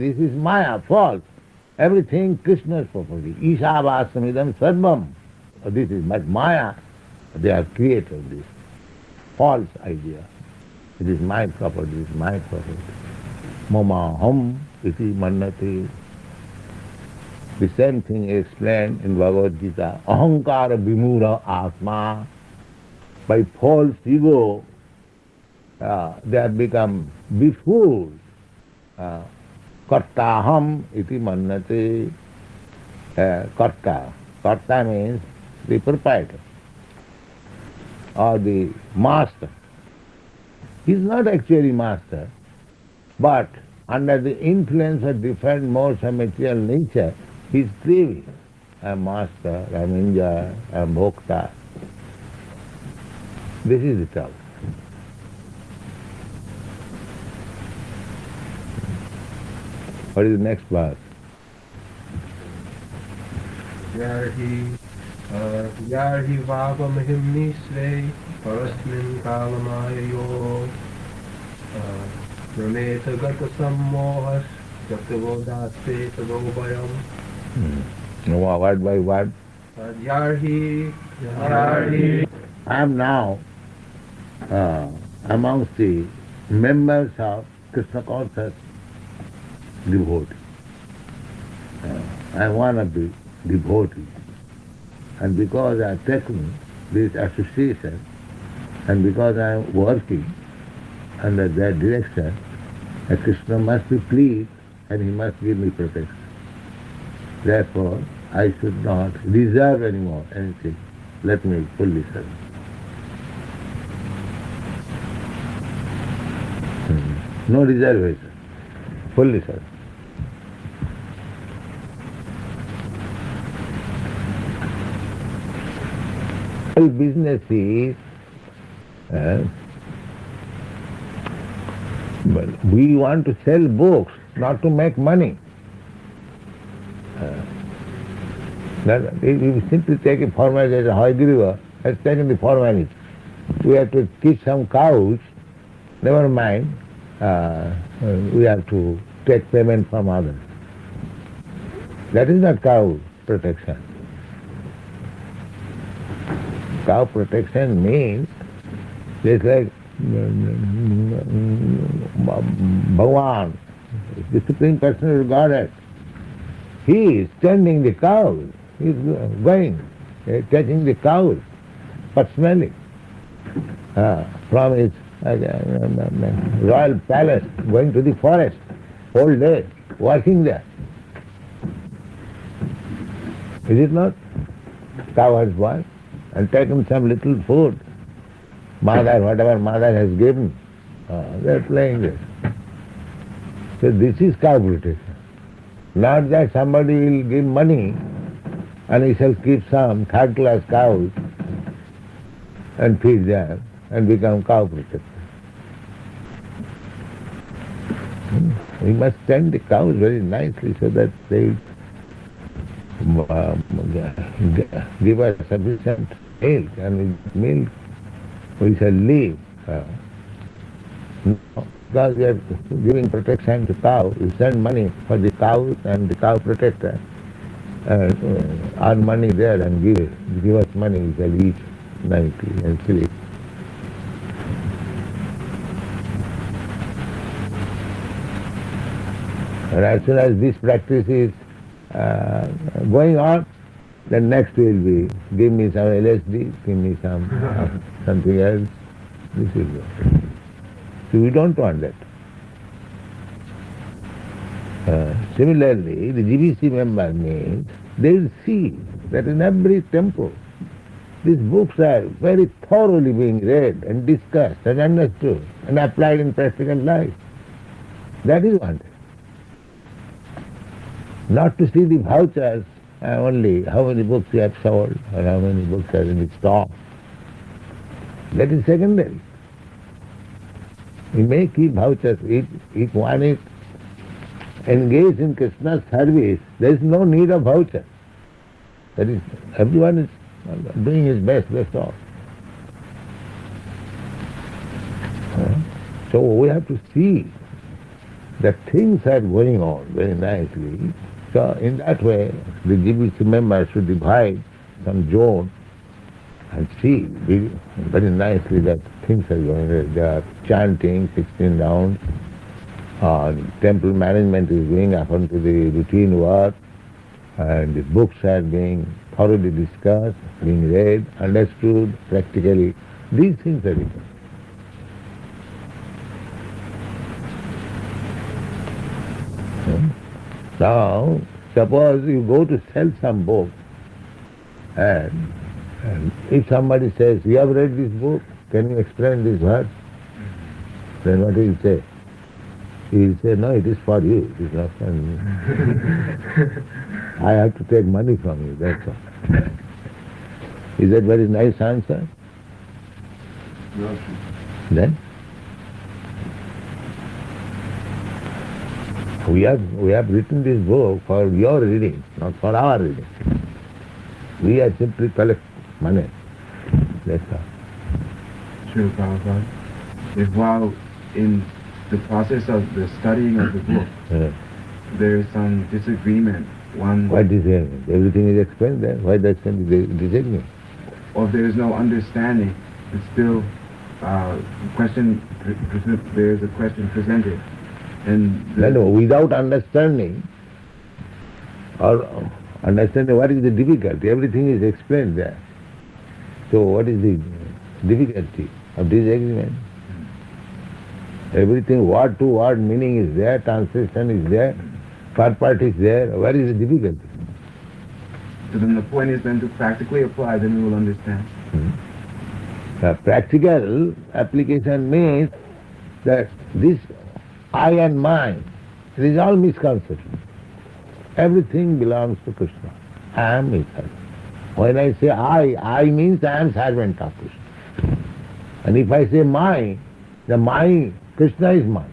This is Maya, false. Everything Krishna's property. Ishavastamidam sarvam. This is but Maya. They have created this false idea. It is my property, it is my property. Mama hum iti mannati. The same thing explained in Bhagavad Gita. Ahankara vimura atma. By false ego, they have become befooled. Kartaham iti mannati. Karta. Karta means the proprietor or the master. He is not actually master, but under the influence of different modes of material nature, he is craving. I am master, I am enjoyer, I am bhokta. This is the trouble. What is the next verse? Yarhi vavamahim nisve parasmin kalamayo rameta gata sammohas jatavodaste tavobayam. Word by word. Yarhi I am now amongst the members of Krishna conscious devotee. I am one of the devotees. And because I have taken this association, and because I am working under their direction, Krishna must be pleased and he must give me protection. Therefore, I should not reserve anymore anything. Let me fully serve. No reservation. Fully serve. Business is, but we want to sell books, not to make money. If you simply take a formality as a Hayagriva has taken the formality. We have to teach some cows, never mind, we have to take payment from others. That is not cow protection. Cow protection means, just like Bhagavan, the Supreme Personality of Godhead, he is tending the cows, he is going, touching the cows personally from his royal palace, going to the forest whole day, working there. Is it not? Cow has worked and taken some little food. Mother, whatever mother has given, they are playing this. So this is cow protection. Not that somebody will give money and he shall keep some third-class cows and feed them and become cow protector. We must tend the cows very nicely so that they give us sufficient milk, and with milk we shall live. Because we are giving protection to cow, we send money for the cows and the cow protector, earn money there and give us money, we shall eat nicely and sleep. And as soon as this practice is going on, then next will be, give me some LSD, give me some something else. This will go. So we don't want that. Similarly, the GBC member means they will see that in every temple these books are very thoroughly being read and discussed and understood and applied in practical life. That is wanted. Not to see the vouchers only, how many books you have sold or how many books are in the stock. That is secondary. We may keep vouchers. If one is engaged in Krishna's service, there is no need of voucher. That is, everyone is doing his best off. So we have to see the things are going on very nicely. So in that way, the GBC members should divide some zone and see very nicely that things are going on. They are chanting 16 rounds. Temple management is going according to the routine work, and the books are being thoroughly discussed, being read, understood practically. These things are important. Now, suppose you go to sell some book, and if somebody says, "You have read this book, can you explain this verse?" Then what will you say? He will say, "No, it is for you, it is not for me. I have to take money from you, that's all." Is that very nice answer? No. Then? We have written this book for your reading, not for our reading. We are simply collect money. That's all. True, Prabhupada. If while in the process of the studying of the book, there is some disagreement, Why disagreement? Everything is explained there. Why that's disagreement? or if there is no understanding, it's still there is a question presented. And No, without understanding, or understanding what is the difficulty, everything is explained there. So what is the difficulty of disagreement? Everything word to word meaning is there, translation is there, purport is there. Where is the difficulty? So then the point is then to practically apply, then we will understand. Practical application means that this I and mine, it is all misconception. Everything belongs to Krishna. I am his servant. When I say I means I am servant of Krishna. And if I say mine, the mine, Krishna is mine.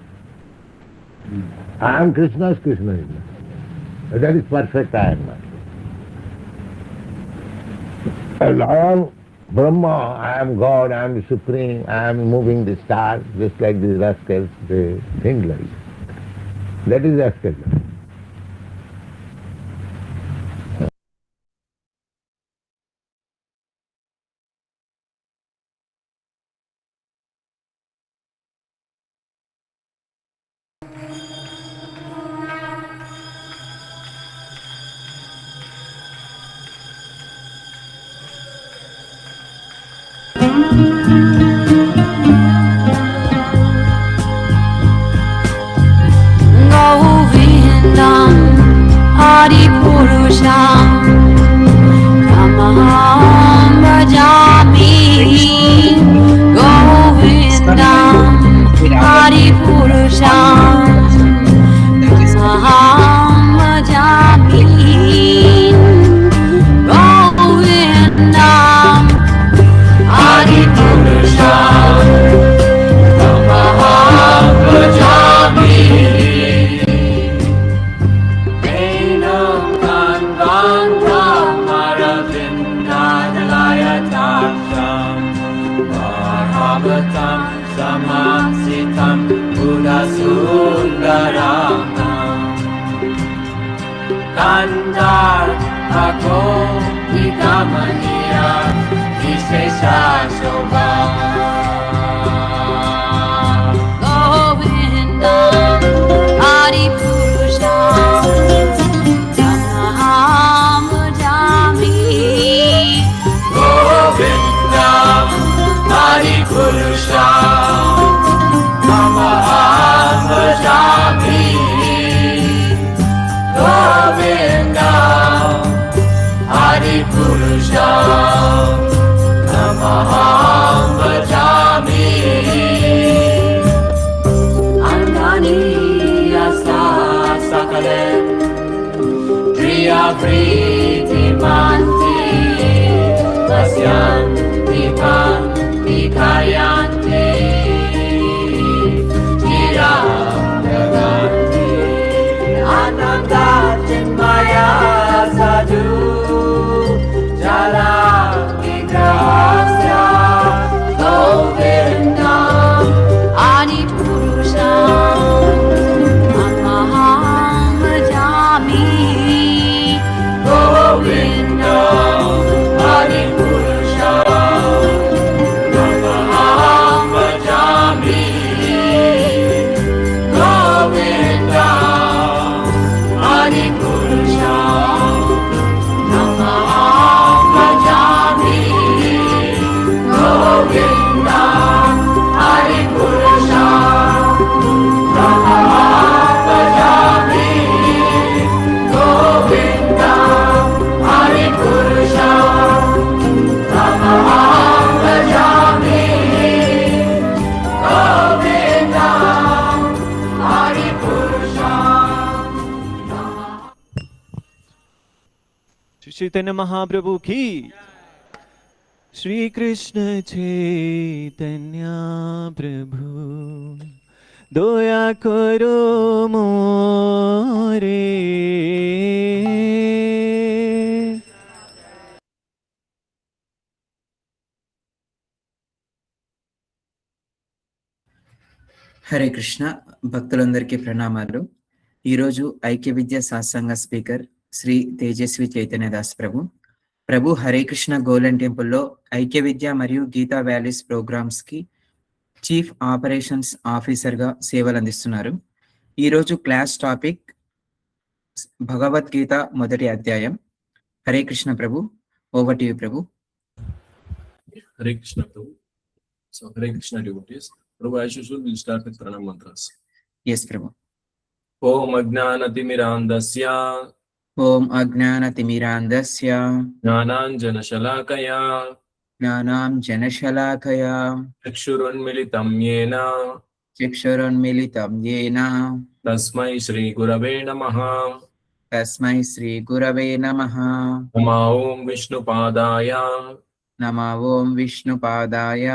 I am Krishna's, Krishna is mine. That is perfect I am mine. And I am Brahma, I am God, I am the Supreme, I am moving the stars, just like these rascals, they think like that. That is rascalism. Govindam Hari Purusham Tamaham Bhajami Govindam Hari Purusham Tamaham Bhajami Govindam Hari Purusham Tamaham Bhajami Samasitam Buddha Sundaram Kandar Ako Ikamaniya Vishesha Shobha Govindam Hari Purusham Tamaham Bhajami Govindam Hari Purusham Tamaham Bhajami Govindam Hari Purusham Tamaham Bhajami Andani Asa Sakale Priya Priti Manti Pasyanti Panti Kayanti Tiragaganti Anandatin Maya Sadhu Jala Vigrahasya Govindam Adi Purusham Shri Chaitanya Mahaprabhu की, श्री कृष्ण चैतन्य प्रभु दया करो मोरे। హరే కృష్ణ భక్తులందరికీ ప్రణామాలు. ఈరోజు Aikya Vidya Satsanga speaker Shri Tejasvi Chaitanyadas Prabhu Hare Krishna golden టెంపుల్లో ఐక్య విద్య మరియు Gita valleys programs కి chief operations officer గా సేవలు అందిస్తున్నారు. ఈరోజు క్లాస్ టాపిక్ భగవద్గీత మొదటి అధ్యాయం. Hare Krishna Prabhu, over to you Prabhu. Hare Krishna Prabhu. So Hare Krishna devotees. Prabhu, as usual, we'll start with pranam mantras. Yes Prabhu. Om Ajnanatimmirandasya ఓం అజ్ఞానతిమిరాంధస్య Jnananjana Shalakaya జ్ఞానాం జనశలాకయా Chakshurunmilitam Yena చక్షురున్మిళితం యేన Tasmai Shri Gurave Namaha తస్మై శ్రీ గురవే నమః. Nama Om Vishnu Padaya నమో ఓం విష్ణుపాదాయ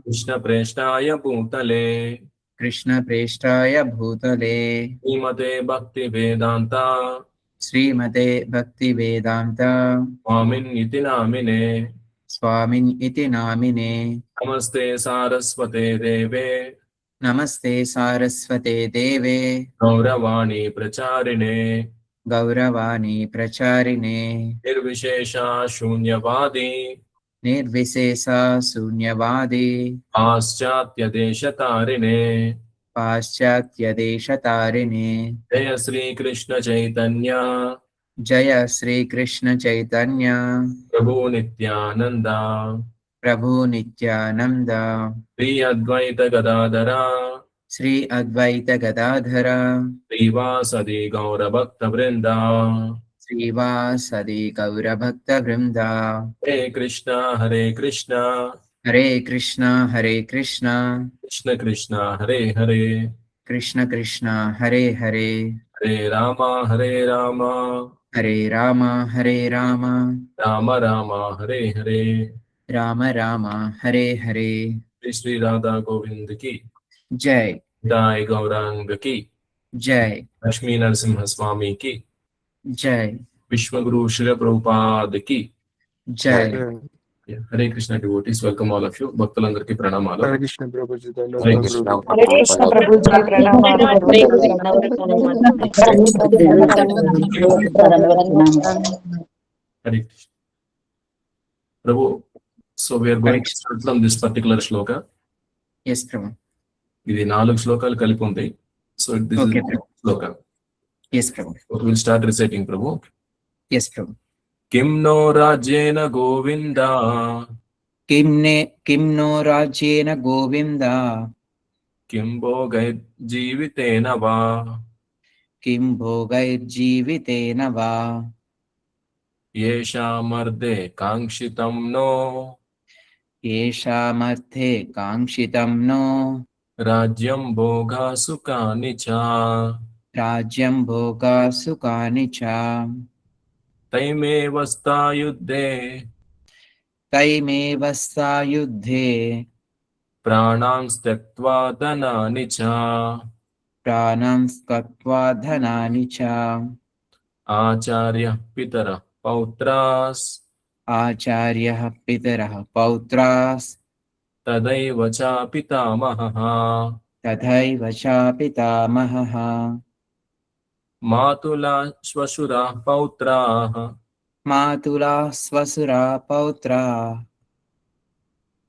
Krishna Preshtaya Bhutale Krishna ప్రేష్టాయ భూతలే Srimate Bhakti Vedanta శ్రీమతే భక్తి వేదాంత Swamin Iti Namine స్వామిన్ ఇతి నామినే. Namaste Saraswate Deve నమస్తే సారస్వతే దేవే Gauravani Pracharine గౌరవాణి ప్రచారిణే Nirvishesha Shunyavadi నిర్విశేష శూన్యవాది Paschatya Deshatarine పాశ్చాత్య దేశతారిణే. Jaya Sri Krishna Chaitanya జయ శ్రీకృష్ణ చైతన్య Prabhu Nityananda ప్రభు Nityananda Sri Advaita Gadadhara Shri అద్వైత Gadadhara Srivasadi Gaura Bhakta Vrinda శ్రీవాసది గౌరభక్త బృంద. Hare Krishna Hare Krishna Hare Krishna Hare Krishna Krishna Krishna Hare Hare Krishna Krishna Hare Hare Hare Rama Hare Rama Hare Rama Hare Rama Rama Rama Hare Hare Rama Rama Hare Hare. Shri Sri Radha Govind Ki జై Jai Gaurang Ki జై Lakshmi Narasimha Swami Ki జై Vishwaguru Shri Prabhupada Ki. జై. Yeah. Hare Krishna devotees, welcome all of you. Bhaktalandarki pranamalu. Hare Krishna Prabhuji. Hare Krishna. Hare Krishna Prabhuji ప్రణామాలు. Hare Krishna. Prabhu, so we are going to start from this particular shloka. Yes Prabhu. ఇది 4 శ్లోకాలు కలిపి ఉంది. So this Okay, is Prabhu. shloka. Yes Prabhu. So we'll start reciting, Prabhu. Yes Prabhu. Kim no rajena govinda కిం నో రాజ్యేన గోవింద kim bhogai jivitena va కిం భోగైర్జీవితేన వా yesha marde kangshitam no ఏషామర్థే కాంక్షితం నో rajyam bhoga sukani cha రాజ్యం భోగా సుఖాని చ taime vastayuddhe తైమేవ సాయుద్ధే ప్రాణాం త్యక్త్వా ధనాని చ ప్రాణం త్యక్త్వా ధనాని చ ఆచార్య పితర పౌత్రాస్ ఆచార్యః పితరః పౌత్రాస్ తదైవ చ పితామహః తథైవ చ పితామహః మాతులా శ్వశురా పౌత్రాః మాతులా స్వసురా పౌత్రా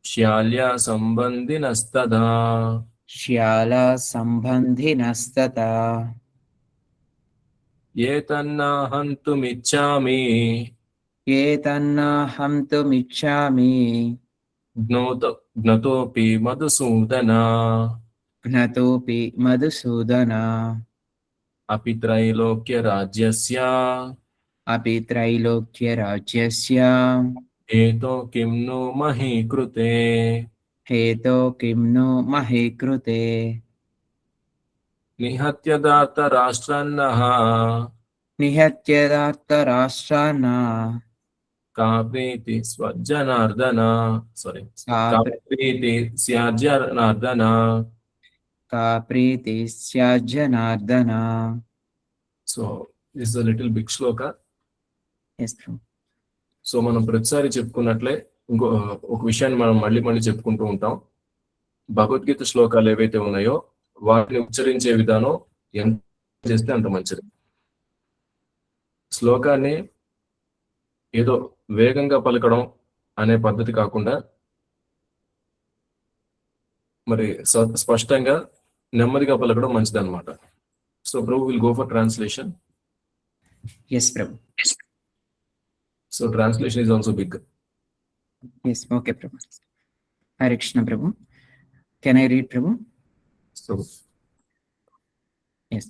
శ్యాల్యా సంబంధినస్తదా శ్యాల సంబంధినస్తతా ఏతన్నా హంతుమిచ్చామి ఏతన్నాహంతుమిచ్చామి జ్ఞతోపి మధుసూదన జ్ఞతోపి మధుసూదన అపి త్రైలోక్య రాజ్యస్య అపి త్రైలోక్య రాజ్యస్య ఏతో కిం ను మహీకృతే హేతో కిం ను మహీకృతే నిహత్యదాత రాష్ట్రన్నః నిహత్యదార్తరాష్ట్రాన్న కాప్రీతి స్వజనార్దన సారీ కా కాప్రీతి స్యాజనార్దన. కా ప్రీతి స్యాజ్జనార్దన. So this is a little big shloka. Yes Prabhu. So మనం ప్రతిసారి చెప్పుకున్నట్లే ఒక విషయాన్ని మనం మళ్ళీ మళ్ళీ చెప్పుకుంటూ ఉంటాం. భగవద్గీత శ్లోకాలు ఏవైతే ఉన్నాయో వాటిని ఉచ్చరించే విధానం ఎంత చేస్తే అంత మంచిది. శ్లోకాన్ని ఏదో వేగంగా పలకడం అనే పద్ధతి కాకుండా మరి స్పష్టంగా నెమ్మదిగా పలకడం మంచిది అనమాట. So Prabhu will go for translation. Yes Prabhu. So translation is also big. Yes okay Prabhu. Hare Krishna Prabhu. Can I read Prabhu? So yes.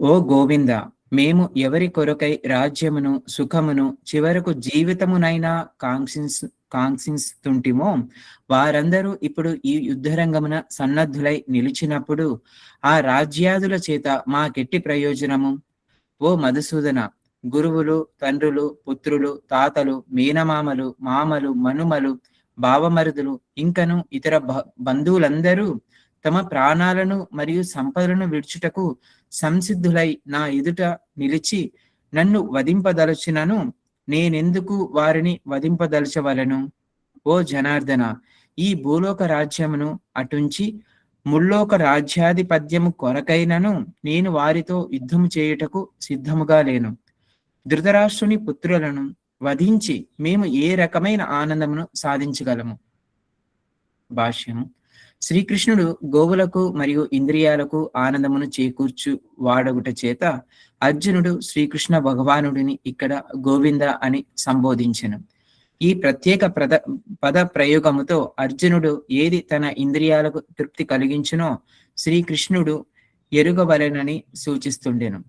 ఓ గోవింద, మేము ఎవరి కొరకై రాజ్యమును సుఖమును చివరకు జీవితమునైనా కాంక్షిస్తుంటిమో వారందరూ ఇప్పుడు ఈ యుద్ధరంగమున సన్నద్ధులై నిలిచినప్పుడు ఆ రాజ్యాదుల చేత మాకెట్టి ప్రయోజనము? ఓ మధుసూదన, గురువులు, తండ్రులు, పుత్రులు, తాతలు, మీనమామలు, మామలు, మనుమలు, బావమరుదులు ఇంకను ఇతర బంధువులందరూ తమ ప్రాణాలను మరియు సంపదలను విడుచుటకు సంసిద్ధులై నా ఎదుట నిలిచి నన్ను వధింపదలచినను నేనెందుకు వారిని వధింపదలచవలను? ఓ జనార్దన, ఈ భూలోక రాజ్యమును అటుంచి ముల్లోక రాజ్యాధిపత్యము కొరకైనను నేను వారితో యుద్ధము చేయుటకు సిద్ధముగా లేను. ధృతరాష్ట్రుని పుత్రులను వధించి మేము ఏ రకమైన ఆనందమును సాధించగలము? భాష్యము. శ్రీకృష్ణుడు గోవులకు మరియు ఇంద్రియాలకు ఆనందమును చేకూర్చు వాడగుట చేత అర్జునుడు శ్రీకృష్ణ భగవానుడిని ఇక్కడ గోవింద అని సంబోధించెను. ఈ ప్రత్యేక పద ప్రయోగముతో అర్జునుడు ఏది తన ఇంద్రియాలకు తృప్తి కలిగించునో శ్రీకృష్ణుడు ఎరుగవలెనని సూచిస్తుండెను.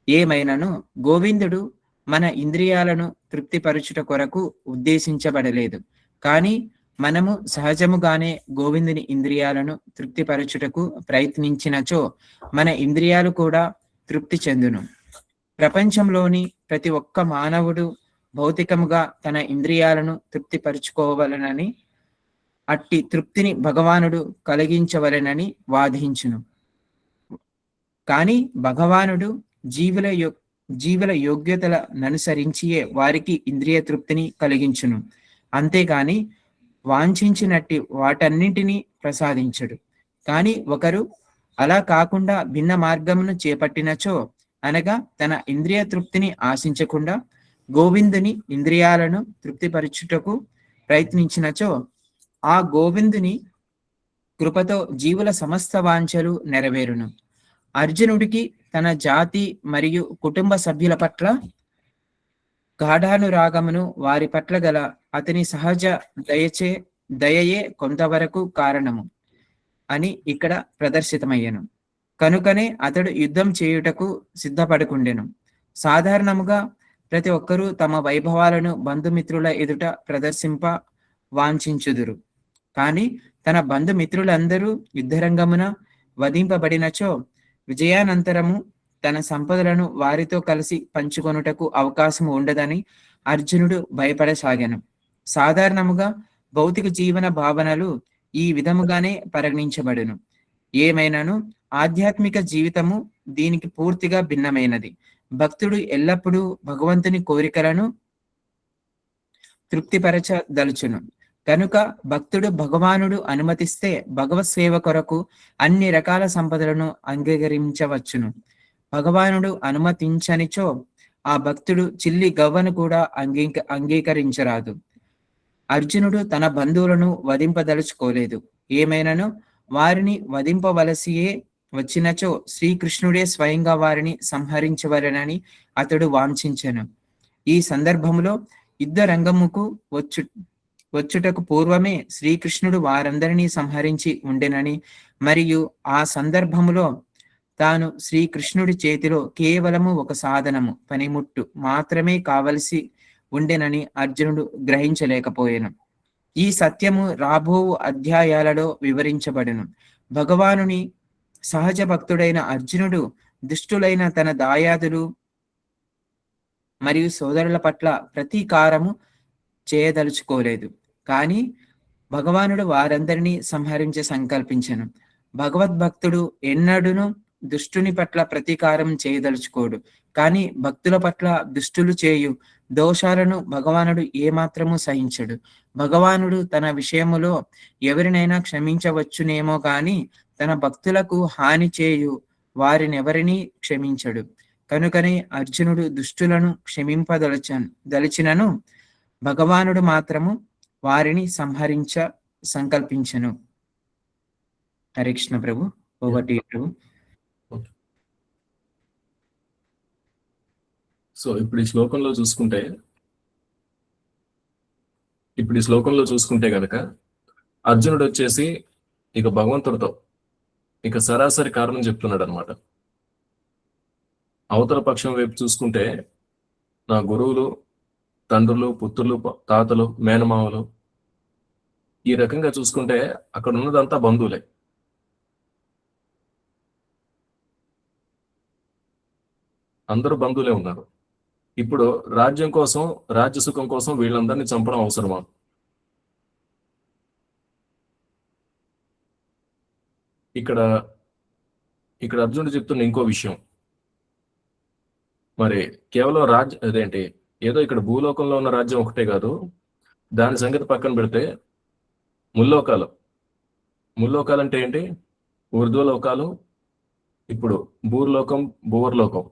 ఏమైనను గోవిందుడు మన ఇంద్రియాలను తృప్తిపరచుట కొరకు ఉద్దేశించబడలేదు, కానీ మనము సహజముగానే గోవిందుని ఇంద్రియాలను తృప్తిపరచుటకు ప్రయత్నించినచో మన ఇంద్రియాలు కూడా తృప్తి చెందును. ప్రపంచంలోని ప్రతి ఒక్క మానవుడు భౌతికముగా తన ఇంద్రియాలను తృప్తిపరచుకోవాలనని అట్టి తృప్తిని భగవానుడు కలిగించవలెనని వాదించును. కానీ భగవానుడు జీవుల యోగ్యతలననుసరించియే వారికి ఇంద్రియ తృప్తిని కలిగించును, అంతేగాని వాంఛించినట్టి వాటన్నింటినీ ప్రసాదించడు. కానీ ఒకరు అలా కాకుండా భిన్న మార్గమును చేపట్టినచో, అనగా తన ఇంద్రియ తృప్తిని ఆశించకుండా గోవిందుని ఇంద్రియాలను తృప్తిపరచుటకు ప్రయత్నించినచో ఆ గోవిందుని కృపతో జీవుల సమస్త వాంఛలు నెరవేరును. అర్జునుడికి తన జాతి మరియు కుటుంబ సభ్యుల పట్ల గాఢానురాగమును వారి పట్ల గల అతని సహజ దయయే కొంతవరకు కారణము అని ఇక్కడ ప్రదర్శితమయ్యను. కనుకనే అతడు యుద్ధం చేయుటకు సిద్ధపడుకుండెను. సాధారణముగా ప్రతి ఒక్కరూ తమ వైభవాలను బంధుమిత్రుల ఎదుట ప్రదర్శింప వాంఛించుదురు. కానీ తన బంధుమిత్రులందరూ యుద్ధరంగమున వధింపబడినచో విజయానంతరము తన సంపదలను వారితో కలిసి పంచుకొనుటకు అవకాశం ఉండదని అర్జునుడు భయపడసాగాను. సాధారణముగా భౌతిక జీవన భావనలు ఈ విధముగానే పరిగణించబడును. ఏమైనాను ఆధ్యాత్మిక జీవితము దీనికి పూర్తిగా భిన్నమైనది. భక్తుడు ఎల్లప్పుడూ భగవంతుని కోరికలను తృప్తిపరచదలుచును. కనుక భక్తుడు భగవానుడు అనుమతిస్తే భగవత్ సేవ కొరకు అన్ని రకాల సంపదలను అంగీకరించవచ్చును. భగవానుడు అనుమతించనిచో ఆ భక్తుడు చిల్లి గవ్వను కూడా అంగీకరించరాదు. అర్జునుడు తన బంధువులను వధింపదలుచుకోలేదు. ఏమైనాను వారిని వధింపవలసియే వచ్చినచో శ్రీకృష్ణుడే స్వయంగా వారిని సంహరించవలెనని అతడు వాంఛించెను. ఈ సందర్భంలో యుద్ధ రంగముకు వచ్చుటకు పూర్వమే శ్రీకృష్ణుడు వారందరినీ సంహరించి ఉండెనని మరియు ఆ సందర్భములో తాను శ్రీకృష్ణుడి చేతిలో కేవలము ఒక సాధనము పనిముట్టు మాత్రమే కావలసి ఉండెనని అర్జునుడు గ్రహించలేకపోయాను. ఈ సత్యము రాబో అధ్యాయాలలో వివరించబడును. భగవానుని సహజ భక్తుడైన అర్జునుడు దుష్టులైన తన దాయాదులు మరియు సోదరుల పట్ల ప్రతీకారము చేయదలుచుకోలేదు. కానీ భగవానుడు వారందరినీ సంహరించే సంకల్పించెను. భగవద్భక్తుడు ఎన్నడూను దుష్టుని పట్ల ప్రతీకారం చేయదలుచుకోడు. కానీ భక్తుల పట్ల దుష్టులు చేయు దోషాలను భగవానుడు ఏమాత్రము సహించడు. భగవానుడు తన విషయములో ఎవరినైనా క్షమించవచ్చునేమో కానీ తన భక్తులకు హాని చేయు వారినెవరినీ క్షమించడు. కనుకనే అర్జునుడు దుష్టులను దలిచినను భగవానుడు మాత్రము వారిని సంహరించ సంకల్పించెను. Hare Krishna Prabhu. Over to you Prabhu. So ఇప్పుడు ఈ శ్లోకంలో చూసుకుంటే గనక అర్జునుడు వచ్చేసి ఇక భగవంతుడితో ఇక సరాసరి కారణం చెప్తున్నాడు అనమాట. అవతల పక్షం వైపు చూసుకుంటే నా గురువులు, తండ్రులు, పుత్రులు, తాతలు, మేనమామలు, ఈ రకంగా చూసుకుంటే అక్కడ ఉన్నదంతా బంధువులే. అందరూ బంధువులే ఉన్నారు. ఇప్పుడు రాజ్యం కోసం, రాజ్య సుఖం కోసం వీళ్ళందరినీ చంపడం అవసరమా? ఇక్కడ అర్జునుడు చెప్తున్న ఇంకో విషయం, మరి కేవలం అదేంటి ఏదో ఇక్కడ భూలోకంలో ఉన్న రాజ్యం ఒకటే కాదు, దాని సంగతి పక్కన పెడితే ముల్లోకాలు అంటే ఏంటి? ఊర్ధ్వలోకాలు, ఇప్పుడు భూర్లోకం, భూవర్లోకం,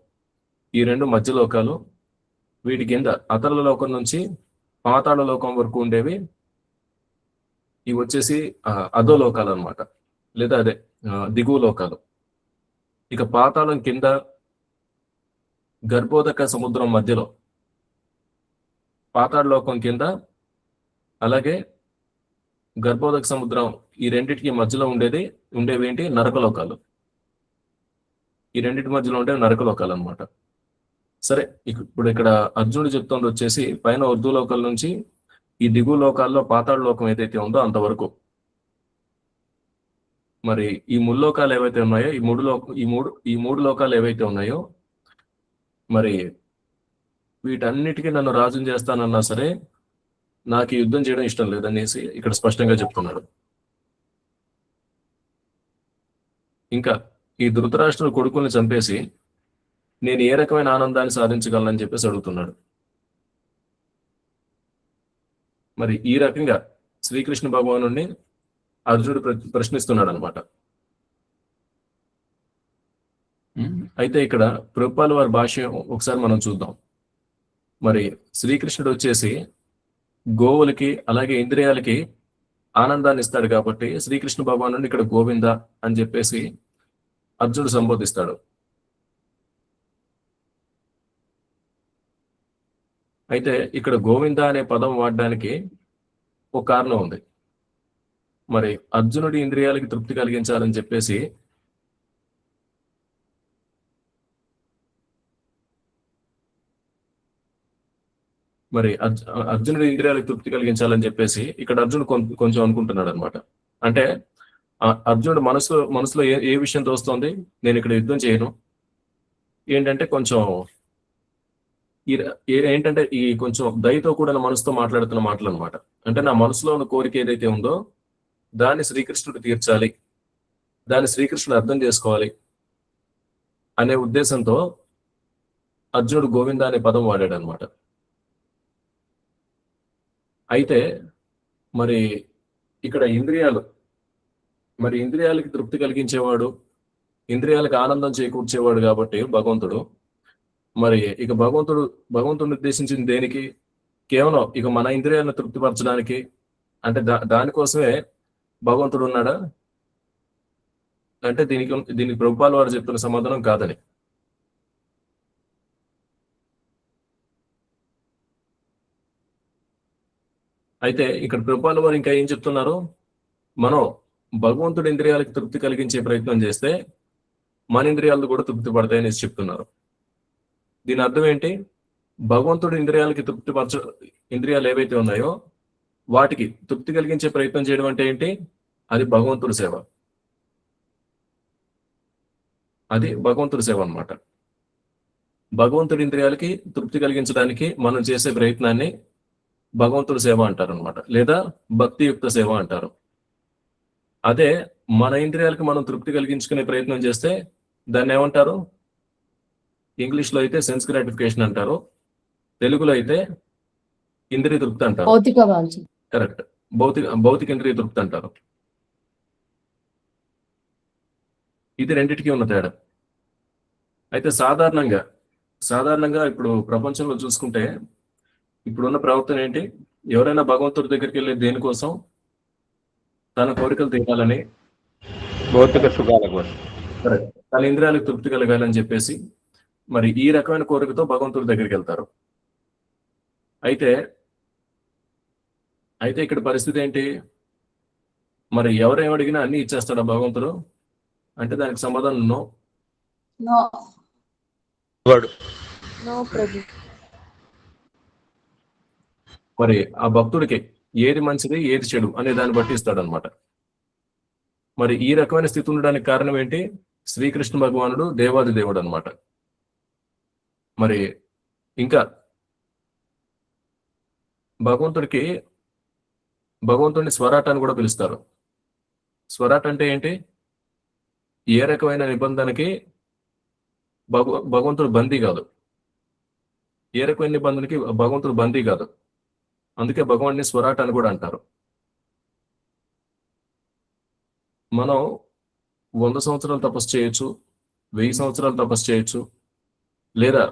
ఈ రెండు మధ్యలోకాలు. వీటి కింద అతల లోకం నుంచి పాతాళ లోకం వరకు ఉండేవి ఇవి వచ్చేసి అధోలోకాలు అనమాట, లేదా అదే దిగువ లోకాలు. ఇక పాతాళం కింద గర్భోదక సముద్రం మధ్యలో పాతాళ లోకం కింద, అలాగే గర్భోదక సముద్రం, ఈ రెండింటికి మధ్యలో ఉండేవి ఏంటి? నరకలోకాలు. ఈ రెండింటి మధ్యలో ఉండేవి నరకలోకాలు అనమాట. సరే, ఇప్పుడు ఇక్కడ అర్జునుడు చెప్తుంది వచ్చేసి పైన ఊర్ధ్వలోకాల నుంచి ఈ దిగువ లోకాల్లో పాతాళ లోకం ఏదైతే ఉందో అంతవరకు. మరి ఈ ముల్లోకాలు ఏవైతే ఉన్నాయో, ఈ మూడు లోకాలు ఏవైతే ఉన్నాయో, మరి వీటన్నిటికీ నన్ను రాజుని చేస్తానన్నా సరే నాకు ఈ యుద్ధం చేయడం ఇష్టం లేదనేసి ఇక్కడ స్పష్టంగా చెప్తున్నాడు. ఇంకా ఈ ధృతరాష్ట్రుడు కొడుకుల్ని చంపేసి నేను ఏ రకమైన ఆనందాన్ని సాధించగలనని చెప్పేసి అడుగుతున్నాడు. మరి ఈ రకంగా శ్రీకృష్ణ భగవానుడిని అర్జునుడు ప్రశ్నిస్తున్నాడు అనమాట. అయితే ఇక్కడ ప్రభుపాల వారి భాష్యం ఒకసారి మనం చూద్దాం. మరి శ్రీకృష్ణుడు వచ్చేసి గోవులకి అలాగే ఇంద్రియాలకి ఆనందాన్ని ఇస్తాడు కాబట్టి శ్రీకృష్ణ భగవానుడిని ఇక్కడ గోవింద అని చెప్పేసి అర్జునుడు సంబోధిస్తాడు. అయితే ఇక్కడ గోవింద అనే పదం వాడడానికి ఒక కారణం ఉంది. మరి అర్జునుడి ఇంద్రియాలకి తృప్తి కలిగించాలని చెప్పేసి ఇక్కడ అర్జునుడు కొంచెం అనుకుంటున్నాడు అనమాట. అంటే అర్జునుడు మనసులో ఏ విషయం తోస్తోంది? నేను ఇక్కడ యుద్ధం చేయను, ఏంటంటే కొంచెం ఈ కొంచెం దయతో కూడిన మనసుతో మాట్లాడుతున్న మాటలు అనమాట. అంటే నా మనసులో ఉన్న కోరిక ఏదైతే ఉందో దాన్ని శ్రీకృష్ణుడు తీర్చాలి, దాన్ని శ్రీకృష్ణుడు అర్థం చేసుకోవాలి అనే ఉద్దేశంతో అర్జునుడు గోవింద అనే పదం వాడాడు అనమాట. అయితే మరి ఇక్కడ ఇంద్రియాలకి తృప్తి కలిగించేవాడు, ఇంద్రియాలకు ఆనందం చేకూర్చేవాడు కాబట్టి భగవంతుడు. మరి ఇక భగవంతుడు ఉద్దేశించింది దేనికి? కేవలం ఇక మన ఇంద్రియాలను తృప్తిపరచడానికి. అంటే దానికోసమే భగవంతుడు ఉన్నాడా అంటే దీనికి ప్రభుపాల వారు చెప్తున్న సమాధానం కాదని. అయితే ఇక్కడ ప్రభుపాల వారు ఇంకా ఏం చెప్తున్నారు? మనం భగవంతుడి ఇంద్రియాలకు తృప్తి కలిగించే ప్రయత్నం చేస్తే మన ఇంద్రియాలు కూడా తృప్తి పడతాయని చెప్తున్నారు. దీని అర్థం ఏంటి? భగవంతుడి ఇంద్రియాలు ఏవైతే ఉన్నాయో వాటికి తృప్తి కలిగించే ప్రయత్నం చేయడం అంటే ఏంటి? అది భగవంతుడి సేవ. అది భగవంతుడి సేవ అన్నమాట. భగవంతుడి ఇంద్రియాలకి తృప్తి కలిగించడానికి మనం చేసే ప్రయత్నాన్ని భగవంతుడి సేవ అంటారు అనమాట, లేదా భక్తియుక్త సేవ అంటారు. అదే మన ఇంద్రియాలకి మనం తృప్తి కలిగించుకునే ప్రయత్నం చేస్తే దాన్ని ఏమంటారు? ఇంగ్లీష్లో అయితే సెన్స్ గ్రాటిఫికేషన్ అంటారు, తెలుగులో అయితే ఇంద్రియ తృప్తి అంటారు. భౌతిక వాంఛ. కరెక్ట్, భౌతిక ఇంద్రియ తృప్తి అంటారు. ఇది రెండిటికి ఉన్న తేడా. అయితే సాధారణంగా ఇప్పుడు ప్రపంచంలో చూసుకుంటే ఇప్పుడున్న ప్రవర్తన ఏంటి? ఎవరైనా భగవంతుడి దగ్గరికి వెళ్ళి దేనికోసం? తన కోరికలు తీరాలని, భౌతిక సుఖాల కోసం. కరెక్ట్, తన ఇంద్రియాలకు తృప్తి కలగాలని చెప్పేసి మరి ఈ రకమైన కోరికతో భగవంతుడి దగ్గరికి వెళ్తారు. అయితే ఇక్కడ పరిస్థితి ఏంటి? మరి ఎవరేం అడిగినా అన్ని ఇచ్చేస్తాడా భగవంతుడు అంటే దానికి సమాధానం నో. మరి ఆ భక్తుడికి ఏది మంచిది ఏది చెడు అనే దాన్ని బట్టి ఇస్తాడనమాట. మరి ఈ రకమైన స్థితి ఉండడానికి కారణం ఏంటి? శ్రీకృష్ణ భగవానుడు దేవాది దేవుడు అనమాట. మరి ఇంకా భగవంతుడిని స్వరాట్ అని కూడా పిలుస్తారు. స్వరాట్ అంటే ఏంటి? ఏ రకమైన నిబంధనకి భగవంతుడు బందీ కాదు. ఏ రకమైన నిబంధనకి భగవంతుడు బందీ కాదు. అందుకే భగవాన్ని స్వరాట్ అని కూడా అంటారు. మనం 100 సంవత్సరాలు తపస్సు చేయొచ్చు, 1000 సంవత్సరాలు తపస్సు చేయొచ్చు, లేదా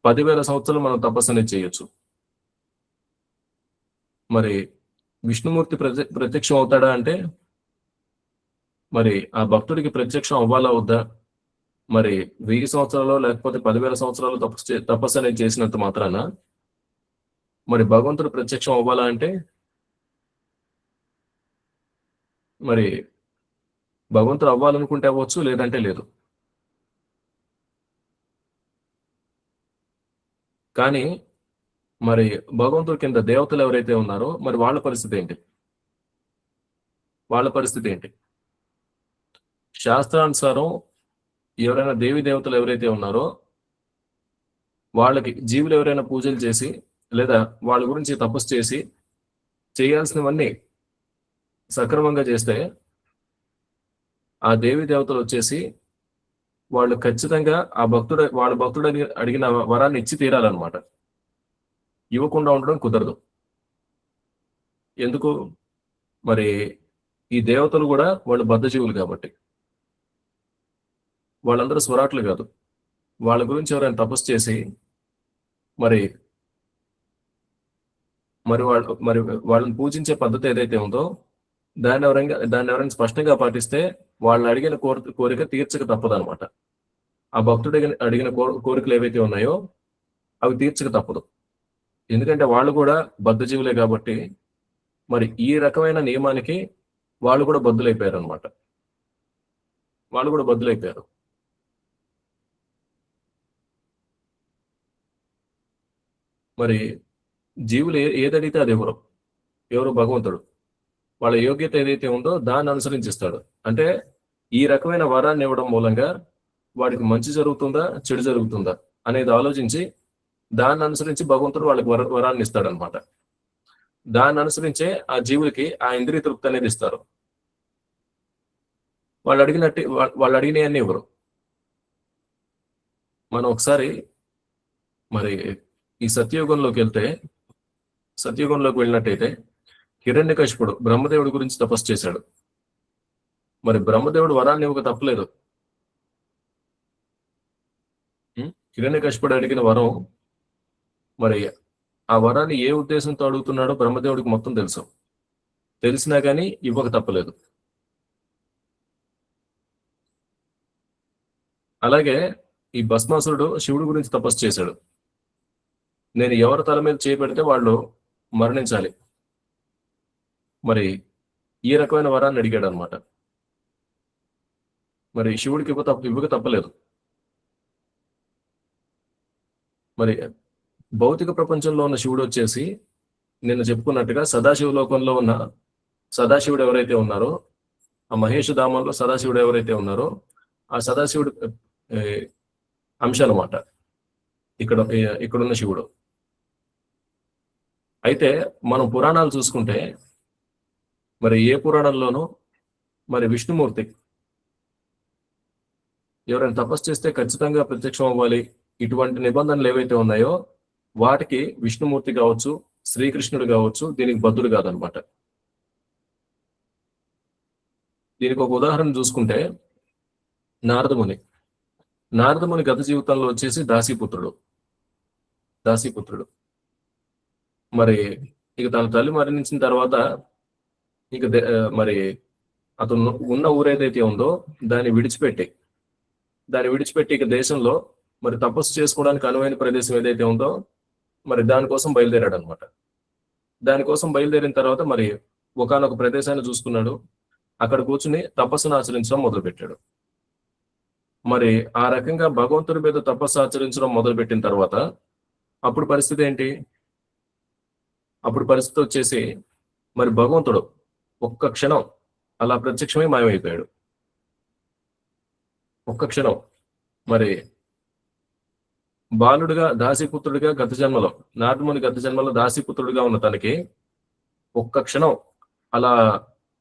10,000 సంవత్సరాలు మనం తపస్సు అనేది చేయొచ్చు. మరి విష్ణుమూర్తి ప్రత్యక్షం అవుతాడా అంటే మరి ఆ భక్తుడికి ప్రత్యక్షం అవ్వాలా వద్దా? మరి 1000 సంవత్సరాలు లేకపోతే 10,000 సంవత్సరాలు తపస్సు అనేది చేసినంత మాత్రాన మరి భగవంతుడు ప్రత్యక్షం అవ్వాలా అంటే మరి భగవంతుడు అవ్వాలనుకుంటే అవ్వచ్చు, లేదంటే లేదు. కానీ మరి భగవంతుడి కింద దేవతలు ఎవరైతే ఉన్నారో మరి వాళ్ళ పరిస్థితి ఏంటి? శాస్త్రానుసారం ఎవరైనా దేవి దేవతలు ఎవరైతే ఉన్నారో వాళ్ళకి జీవులు ఎవరైనా పూజలు చేసి లేదా వాళ్ళ గురించి తపస్సు చేసి చేయాల్సినవన్నీ సక్రమంగా చేస్తే ఆ దేవి దేవతలు వచ్చేసి వాళ్ళు ఖచ్చితంగా వాళ్ళ భక్తుడు అడిగిన వరాన్ని ఇచ్చి తీరాలన్నమాట. ఇవ్వకుండా ఉండడం కుదరదు. ఎందుకు? మరి ఈ దేవతలు కూడా వాళ్ళు బద్ధజీవులు కాబట్టి. వాళ్ళందరూ స్వరాట్లు కాదు. వాళ్ళ గురించి ఎవరైనా తపస్సు చేసి మరి వాళ్ళని పూజించే పద్ధతి ఏదైతే ఉందో దాన్ని ఎవరైనా స్పష్టంగా పాటిస్తే వాళ్ళు అడిగిన కోరిక తీర్చక తప్పదనమాట. ఆ భక్తుడు అడిగిన కోరికలు ఏవైతే ఉన్నాయో అవి తీర్చక తప్పదు. ఎందుకంటే వాళ్ళు కూడా బద్ధజీవులే కాబట్టి మరి ఈ రకమైన నియమానికి వాళ్ళు కూడా బద్దులైపోయారు అనమాట. మరి జీవులు ఏదడిగితే అది ఎవరు భగవంతుడు వాళ్ళ యోగ్యత ఏదైతే ఉందో దాన్ని అనుసరించిస్తాడు. అంటే ఈ రకమైన వరాన్ని ఇవ్వడం మూలంగా వాడికి మంచి జరుగుతుందా చెడు జరుగుతుందా అనేది ఆలోచించి దాన్ని అనుసరించి భగవంతుడు వాళ్ళకి వరాన్ని ఇస్తాడనమాట. దాన్ని అనుసరించే ఆ జీవులకి ఆ ఇంద్రియ తృప్తి అనేది ఇస్తారు. వాళ్ళు అడిగినవన్నీ ఇవ్వరు. మనం ఒకసారి మరి ఈ సత్యయుగంలోకి వెళ్ళినట్టయితే హిరణ్యకశిపుడు బ్రహ్మదేవుడి గురించి తపస్సు చేశాడు. మరి బ్రహ్మదేవుడు వరాన్ని ఇవ్వక తప్పలేదు. హిరణ్యకశిపుడు అడిగిన వరం మరి ఆ వరాన్ని ఏ ఉద్దేశంతో అడుగుతున్నాడో బ్రహ్మదేవుడికి మొత్తం తెలుసు. తెలిసినా కానీ ఇవ్వక తప్పలేదు. అలాగే ఈ భస్మాసురుడు శివుడి గురించి తపస్సు చేశాడు. నేను ఎవరి తల మీద చేయబెడితే వాళ్ళు మరణించాలి. మరి ఈ రకమైన వరాన్ని అడిగాడు అనమాట. మరి శివుడికి ఇవ్వక తప్పలేదు. మరి భౌతిక ప్రపంచంలో ఉన్న శివుడు వచ్చేసి నిన్న చెప్పుకున్నట్టుగా సదాశివ లోకంలో ఉన్న సదాశివుడు ఎవరైతే ఉన్నారో ఆ మహేష ధామంలో సదాశివుడు ఎవరైతే ఉన్నారో ఆ సదాశివుడు అంశ అనమాట ఇక్కడున్న శివుడు. అయితే మనం పురాణాలు చూసుకుంటే మరి ఏ పురాణంలోనూ మరి విష్ణుమూర్తి ఎవరైనా తపస్సు చేస్తే ఖచ్చితంగా ప్రత్యక్షం అవ్వాలి, ఇటువంటి నిబంధనలు ఏవైతే ఉన్నాయో వాటికి విష్ణుమూర్తి కావచ్చు, శ్రీకృష్ణుడు కావచ్చు దీనికి బద్దులు కాదనమాట. దీనికి ఒక ఉదాహరణ చూసుకుంటే నారదముని గత జీవితంలో వచ్చేసి దాసీపుత్రుడు. మరి ఇక తన తల్లి మరణించిన తర్వాత ఇక మరి అతను ఉన్న ఊరేదైతే ఉందో దాన్ని విడిచిపెట్టి ఇక దేశంలో మరి తపస్సు చేసుకోవడానికి అనువైన ప్రదేశం ఏదైతే ఉందో మరి దానికోసం బయలుదేరాడు అనమాట. దానికోసం బయలుదేరిన తర్వాత మరి ఒకానొక ప్రదేశాన్ని చూసుకున్నాడు, అక్కడ కూర్చుని తపస్సును ఆచరించడం మొదలుపెట్టాడు. మరి ఆ రకంగా భగవంతుడి మీద తపస్సు ఆచరించడం మొదలుపెట్టిన తర్వాత అప్పుడు పరిస్థితి ఏంటి? అప్పుడు పరిస్థితి వచ్చేసి మరి భగవంతుడు ఒక్క క్షణం అలా ప్రత్యక్షమై మాయమైపోయాడు. ఒక్క క్షణం మరి బాలుడిగా దాసీపుత్రుడిగా గత జన్మలో నారదముని గత జన్మలో దాసీపుత్రుడిగా ఉన్న తనకి ఒక్క క్షణం అలా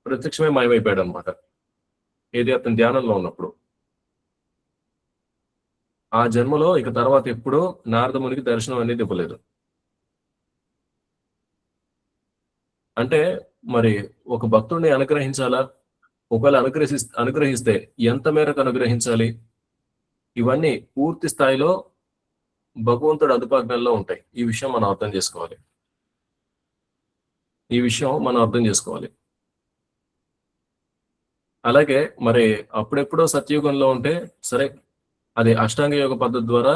ప్రత్యక్షమే మాయమైపోయాడు అనమాట. ఏది అతని ధ్యానంలో ఉన్నప్పుడు. ఆ జన్మలో ఇక తర్వాత ఎప్పుడూ నారదమునికి దర్శనం అనేది ఇవ్వలేదు. అంటే మరి ఒక భక్తుడిని అనుగ్రహించాలా, ఒకవేళ అనుగ్రహిస్తే ఎంత మేరకు అనుగ్రహించాలి, ఇవన్నీ పూర్తి స్థాయిలో భగవంతుడు అదుపాజ్ఞల్లో ఉంటాయి. ఈ విషయం మనం అర్థం చేసుకోవాలి. అలాగే మరి అప్పుడెప్పుడో సత్యయుగంలో ఉంటే సరే, అది అష్టాంగ యోగ పద్ధతి ద్వారా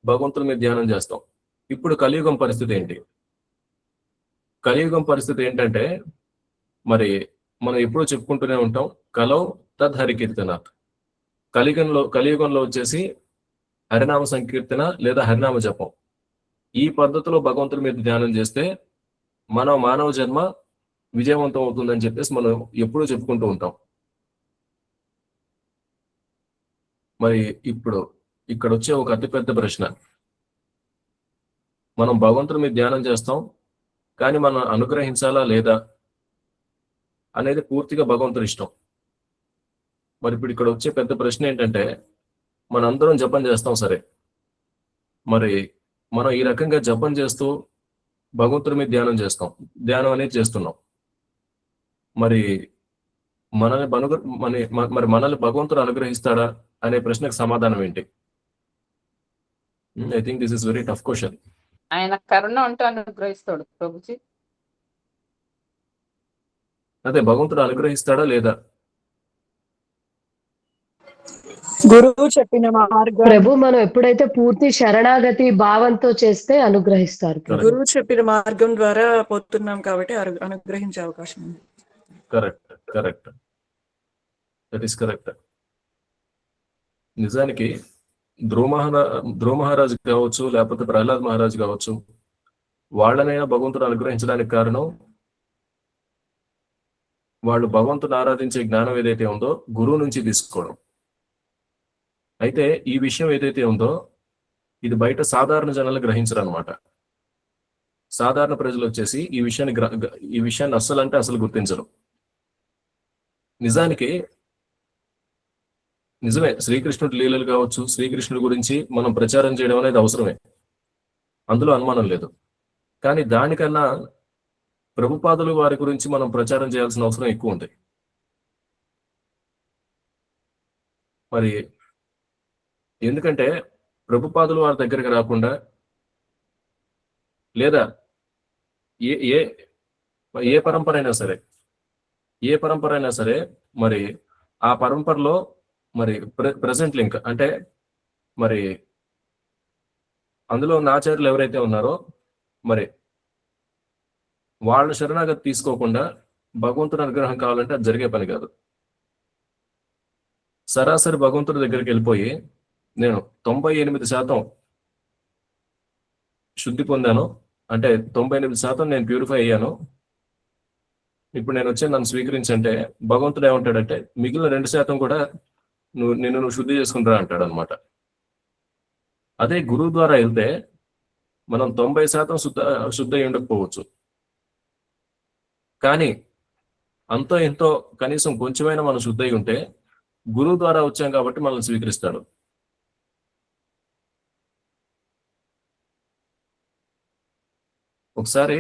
భగవంతుడి మీద ధ్యానం చేస్తాం. ఇప్పుడు కలియుగం పరిస్థితి ఏంటి? కలియుగం పరిస్థితి ఏంటంటే మరి మనం ఎప్పుడూ చెప్పుకుంటూనే ఉంటాం, కలౌ తద్ హరికీర్తనాత్. కలియుగంలో వచ్చేసి హరినామ సంకీర్తన లేదా హరినామ జపం, ఈ పద్ధతిలో భగవంతుడి మీద ధ్యానం చేస్తే మన మానవ జన్మ విజయవంతం అవుతుందని చెప్పేసి మనం ఎప్పుడూ చెప్పుకుంటూ ఉంటాం. మరి ఇప్పుడు ఇక్కడ వచ్చే ఒక అతిపెద్ద ప్రశ్న, మనం భగవంతుడి మీద ధ్యానం చేస్తాం కానీ మనం అనుగ్రహించాలా లేదా అనేది పూర్తిగా భగవంతుడి ఇష్టం. మరి ఇప్పుడు ఇక్కడ వచ్చే పెద్ద ప్రశ్న ఏంటంటే, మనందరం జపం చేస్తాం సరే, మరి మనం ఈ రకంగా జపం చేస్తూ భగవంతుడి మీద ధ్యానం అనేది చేస్తున్నాం. మరి మనల్ని భగవంతుడు అనుగ్రహిస్తాడా అనే ప్రశ్నకు సమాధానం ఏంటి? I think this is very tough question. ఆయన కరుణ ఉంటే అనుగ్రహిస్తాడు ప్రభుజీ. అదే, భగవంతుడు అనుగ్రహిస్తాడా లేదా? గురువు చెప్పిన మార్గం, ప్రభు మనం ఎప్పుడైతే పూర్తి శరణాగతి భావంతో చేస్తే అనుగ్రహిస్తారు. గురువు చెప్పిన మార్గం ద్వారా పోతున్నాం కాబట్టి అనుగ్రహించే అవకాశం ఉంది. కరెక్ట్. That is correct. నిజానికి ధ్రువ మహారాజు కావచ్చు, లేకపోతే ప్రహ్లాద్ మహారాజు కావచ్చు, వాళ్ళనైనా భగవంతుడు అనుగ్రహించడానికి కారణం వాళ్ళు భగవంతుని ఆరాధించే జ్ఞానం ఏదైతే ఉందో గురువు నుంచి తీసుకోవడం. అయితే ఈ విషయం ఏదైతే ఉందో ఇది బయట సాధారణ జనాలు గ్రహించరు అనమాట. సాధారణ ప్రజలు వచ్చేసి ఈ విషయాన్ని అస్సలు గుర్తించరు. నిజమే, శ్రీకృష్ణుడి లీలలు కావచ్చు, శ్రీకృష్ణుడి గురించి మనం ప్రచారం చేయడం అనేది అవసరమే, అందులో అనుమానం లేదు. కానీ దానికన్నా ప్రభుపాదులు వారి గురించి మనం ప్రచారం చేయాల్సిన అవసరం ఎక్కువ ఉంది. మరి ఎందుకంటే ప్రభుపాదులు వారి దగ్గరికి రాకుండా, లేదా ఏ పరంపర అయినా సరే మరి ఆ పరంపరలో మరి ప్రెసెంట్ లింక్ అంటే మరి అందులో ఉన్న ఆచార్యులు ఎవరైతే ఉన్నారో మరి వాళ్ళ శరణాగతి తీసుకోకుండా భగవంతుడి అనుగ్రహం కావాలంటే అది జరిగే పని కాదు. సరాసరి భగవంతుడి దగ్గరికి వెళ్ళిపోయి నేను 98% శుద్ధి పొందాను, అంటే 98% నేను ప్యూరిఫై అయ్యాను, ఇప్పుడు నేను వచ్చి నన్ను స్వీకరించంటే భగవంతుడు ఏమంటాడంటే మిగిలిన 2% కూడా నువ్వు శుద్ధి చేసుకుంటా అంటాడు అనమాట. అదే గురువు ద్వారా వెళ్తే మనం 90% శుద్ధ అయి ఉండకపోవచ్చు, కానీ అంతో ఎంతో కనీసం కొంచెమైనా మనం శుద్ధ అయి ఉంటే గురువు ద్వారా వచ్చాం కాబట్టి మనల్ని స్వీకరిస్తాడు. ఒకసారి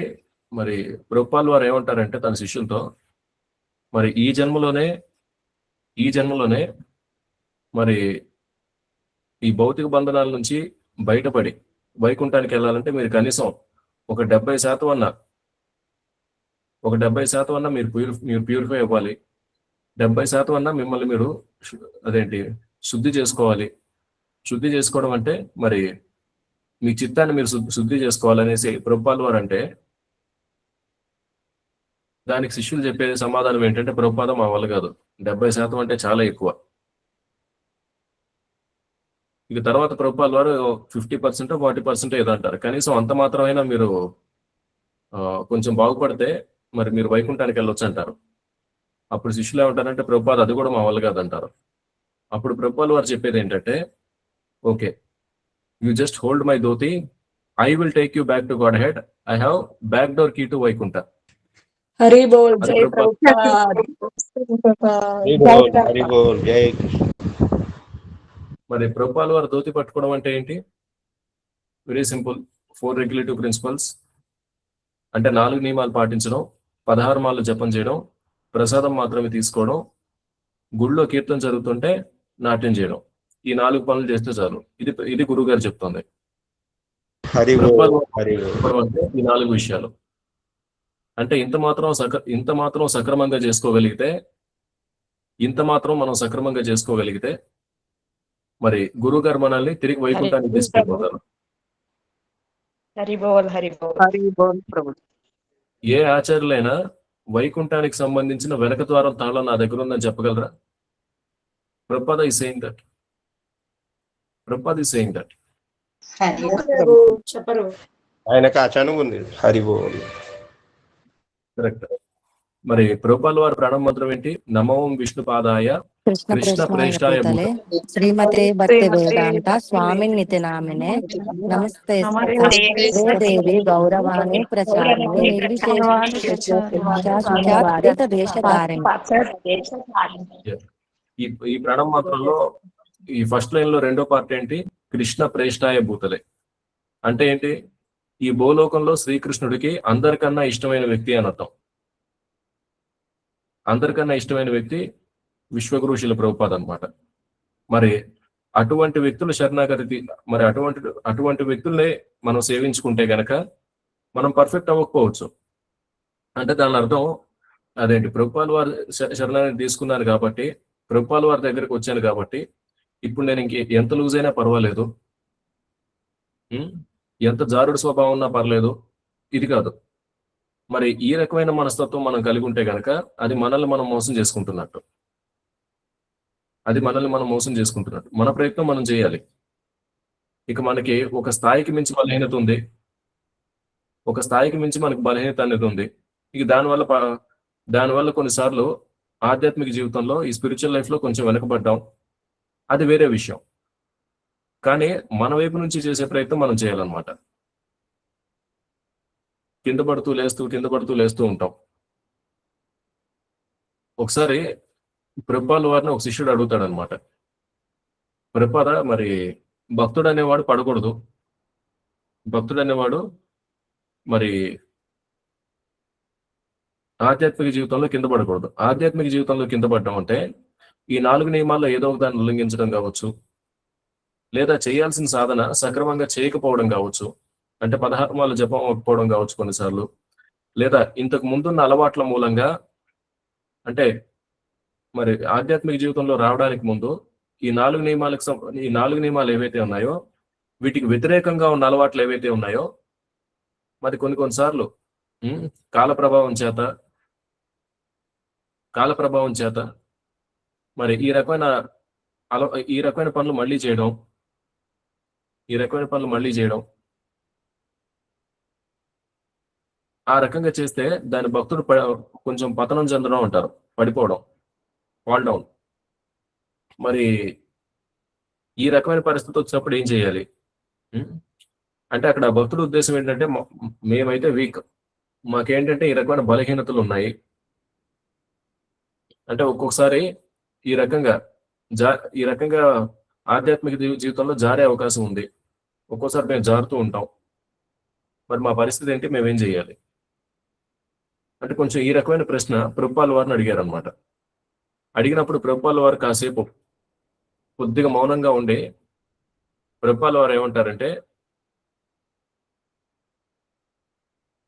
మరి ప్రభుపాల్ వారు ఏమంటారంటే తన శిష్యులతో, మరి ఈ జన్మలోనే మరి ఈ భౌతిక బంధనాల నుంచి బయటపడి వైకుంఠానికి వెళ్ళాలంటే మీరు కనీసం ఒక 70% అన్నా మీరు ప్యూరిఫై అవ్వాలి. 70% అన్నా మిమ్మల్ని మీరు శుద్ధి చేసుకోవాలి. శుద్ధి చేసుకోవడం అంటే మరి మీ చిత్తాన్ని మీరు శుద్ధి చేసుకోవాలనేసి ప్రభుపాల్ వారు అంటే, దానికి శిష్యులు చెప్పే సమాధానం ఏంటంటే, ప్రభుపాద మా వల్ల కాదు, 70% అంటే చాలా ఎక్కువ. ఇక తర్వాత ప్రభుపాల్ వారు 50% 40% ఏదో అంటారు. కనీసం అంత మాత్రమైనా మీరు కొంచెం బాగుపడితే మరి మీరు వైకుంఠానికి వెళ్ళొచ్చు అంటారు. అప్పుడు శిష్యులు ఏమంటారంటే, ప్రభుపాద అది కూడా మా వల్ల కాదంటారు. అప్పుడు ప్రభుపాల్ వారు చెప్పేది ఏంటంటే, okay, you just hold my dhoti, I will take you back to Godhead, I have backdoor key to Vaikuntha. Hari బోల్, అది జై ప్రభుపాద. ప్రభుపాద్. మరి ప్రభుపాల్ వారు ధోతి పట్టుకోవడం అంటే ఏంటి? Very simple. 4 రెగ్యులేటివ్ ప్రిన్సిపల్స్ అంటే 4 నియమాలు పాటించడం, 16 మార్లు జపం చేయడం, ప్రసాదం మాత్రమే తీసుకోవడం, గుళ్ళో కీర్తన జరుగుతుంటే నాట్యం చేయడం. ఈ 4 పనులు చేస్తే చాలు. ఇది గురువు గారు చెప్తుంది. అంటే ఈ 4 విషయాలు అంటే ఇంత మాత్రం సక్రమంగా చేసుకోగలిగితే మరి గురువు గారు మనల్ని తిరిగి వైకుంఠానికి తీసుకెళ్ళిపోతారు. హరి బోల్, హరి బోల్. హరి బోల్ ప్రభు. ఏ ఆచార్యులైనా వైకుంఠానికి సంబంధించిన వెనక ద్వారం తాళం నా దగ్గర ఉందని చెప్పగలరా? Prabhupada is saying that. చెప్పరు. ఆయనకు అచనుగుంది. హరిబోల్. కరెక్ట్. మరి ప్రభుపాల్ వారి ప్రణవ మంత్రం ఏంటి? నమో విష్ణు పాదాయ కృష్ణ ప్రేష్టాయ శ్రీమతే భక్తి వేదాంత స్వామి నితి నామినే నమస్తే దేవి గౌరవాణి ప్రచారిణి నిర్విశేష దేశకారిణి. ఈ ప్రణవ మంత్రంలో ఈ ఫస్ట్ లైన్ లో రెండో పార్ట్ ఏంటి? కృష్ణ ప్రేష్టాయ భూతలే అంటే ఏంటి? ఈ భూలోకంలో శ్రీకృష్ణుడికి అందరికన్నా ఇష్టమైన వ్యక్తి అని అర్థం. అందరికన్నా ఇష్టమైన వ్యక్తి విశ్వగురు శిల ప్రభుపాద్ అన్నమాట. మరి అటువంటి వ్యక్తుల శరణాగతి, మరి అటువంటి వ్యక్తుల్నే మనం సేవించుకుంటే గనక మనం పర్ఫెక్ట్ అవ్వకపోవచ్చు. అంటే దాని అర్థం అదేంటి? ప్రభుపాల్ వారి శరణాగతి తీసుకున్నాను కాబట్టి, ప్రభుపాల్ వారి దగ్గరికి వచ్చాను కాబట్టి ఇప్పుడు నేను ఎంత లూజ్ అయినా పర్వాలేదు, ఎంత జారుడు స్వభావం ఉన్నా పర్లేదు, ఇది కాదు. మరి ఈ రకమైన మనస్తత్వం మనం కలిగి ఉంటే గనక అది మనల్ని మనం మోసం చేసుకుంటున్నట్టు. మన ప్రయత్నం మనం చేయాలి. ఇక మనకి ఒక స్థాయికి మించి బలహీనత ఉంది, మనకి బలహీనత అనేది ఉంది. ఇక దానివల్ల కొన్నిసార్లు ఆధ్యాత్మిక జీవితంలో, ఈ స్పిరిచువల్ లైఫ్ లో కొంచెం వెనకబడ్డాం, అది వేరే విషయం. కానీ మన వైపు నుంచి చేసే ప్రయత్నం మనం చేయాలన్నమాట. కింద పడుతూ లేస్తూ ఉంటాం. ఒకసారి ప్రభుపాల్ వారిని ఒక శిష్యుడు అడుగుతాడు అనమాట, ప్రభుపాద మరి భక్తుడు అనేవాడు పడకూడదు, భక్తుడు అనేవాడు మరి ఆధ్యాత్మిక జీవితంలో కింద పడకూడదు. ఆధ్యాత్మిక జీవితంలో కింద పడ్డం అంటే ఈ 4 నియమాల్లో ఏదో ఒక దాన్ని ఉల్లంఘించడం కావచ్చు, లేదా చేయాల్సిన సాధన సక్రమంగా చేయకపోవడం కావచ్చు, అంటే 16 మార్లు జపం అవ్వకపోవడం కావచ్చు కొన్నిసార్లు, లేదా ఇంతకు ముందున్న అలవాట్ల మూలంగా, అంటే మరి ఆధ్యాత్మిక జీవితంలో రావడానికి ముందు ఈ 4 నియమాలు ఏవైతే ఉన్నాయో వీటికి వ్యతిరేకంగా ఉన్న అలవాట్లు ఏవైతే ఉన్నాయో మరి కొన్నిసార్లు కాల ప్రభావం చేత మరి ఈ రకమైన పనులు మళ్ళీ చేయడం, ఆ రకంగా చేస్తే దాని భక్తుడు కొంచెం పతనం చెందడం అంటారు, పడిపోవడం, ఫాల్ డౌన్. మరి ఈ రకమైన పరిస్థితి వచ్చినప్పుడు ఏం చేయాలి అంటే అక్కడ భక్తుడి ఉద్దేశం ఏంటంటే మేమైతే వీక్, మాకేంటంటే ఈ రకమైన బలహీనతలు ఉన్నాయి. అంటే ఒక్కొక్కసారి ఈ రకంగా ఈ రకంగా ఆధ్యాత్మిక జీవితంలో జారే అవకాశం ఉంది. ఒక్కోసారి మేము జారుతూ ఉంటాం. మరి మా పరిస్థితి ఏంటి, మేమేం చేయాలి అంటే కొంచెం ఈ రకమైన ప్రశ్న ప్రభుపాల వారిని అడిగారు అనమాట. అడిగినప్పుడు ప్రభుపాల వారు కాసేపు కొద్దిగా మౌనంగా ఉండి ప్రభుపాల వారు ఏమంటారంటే,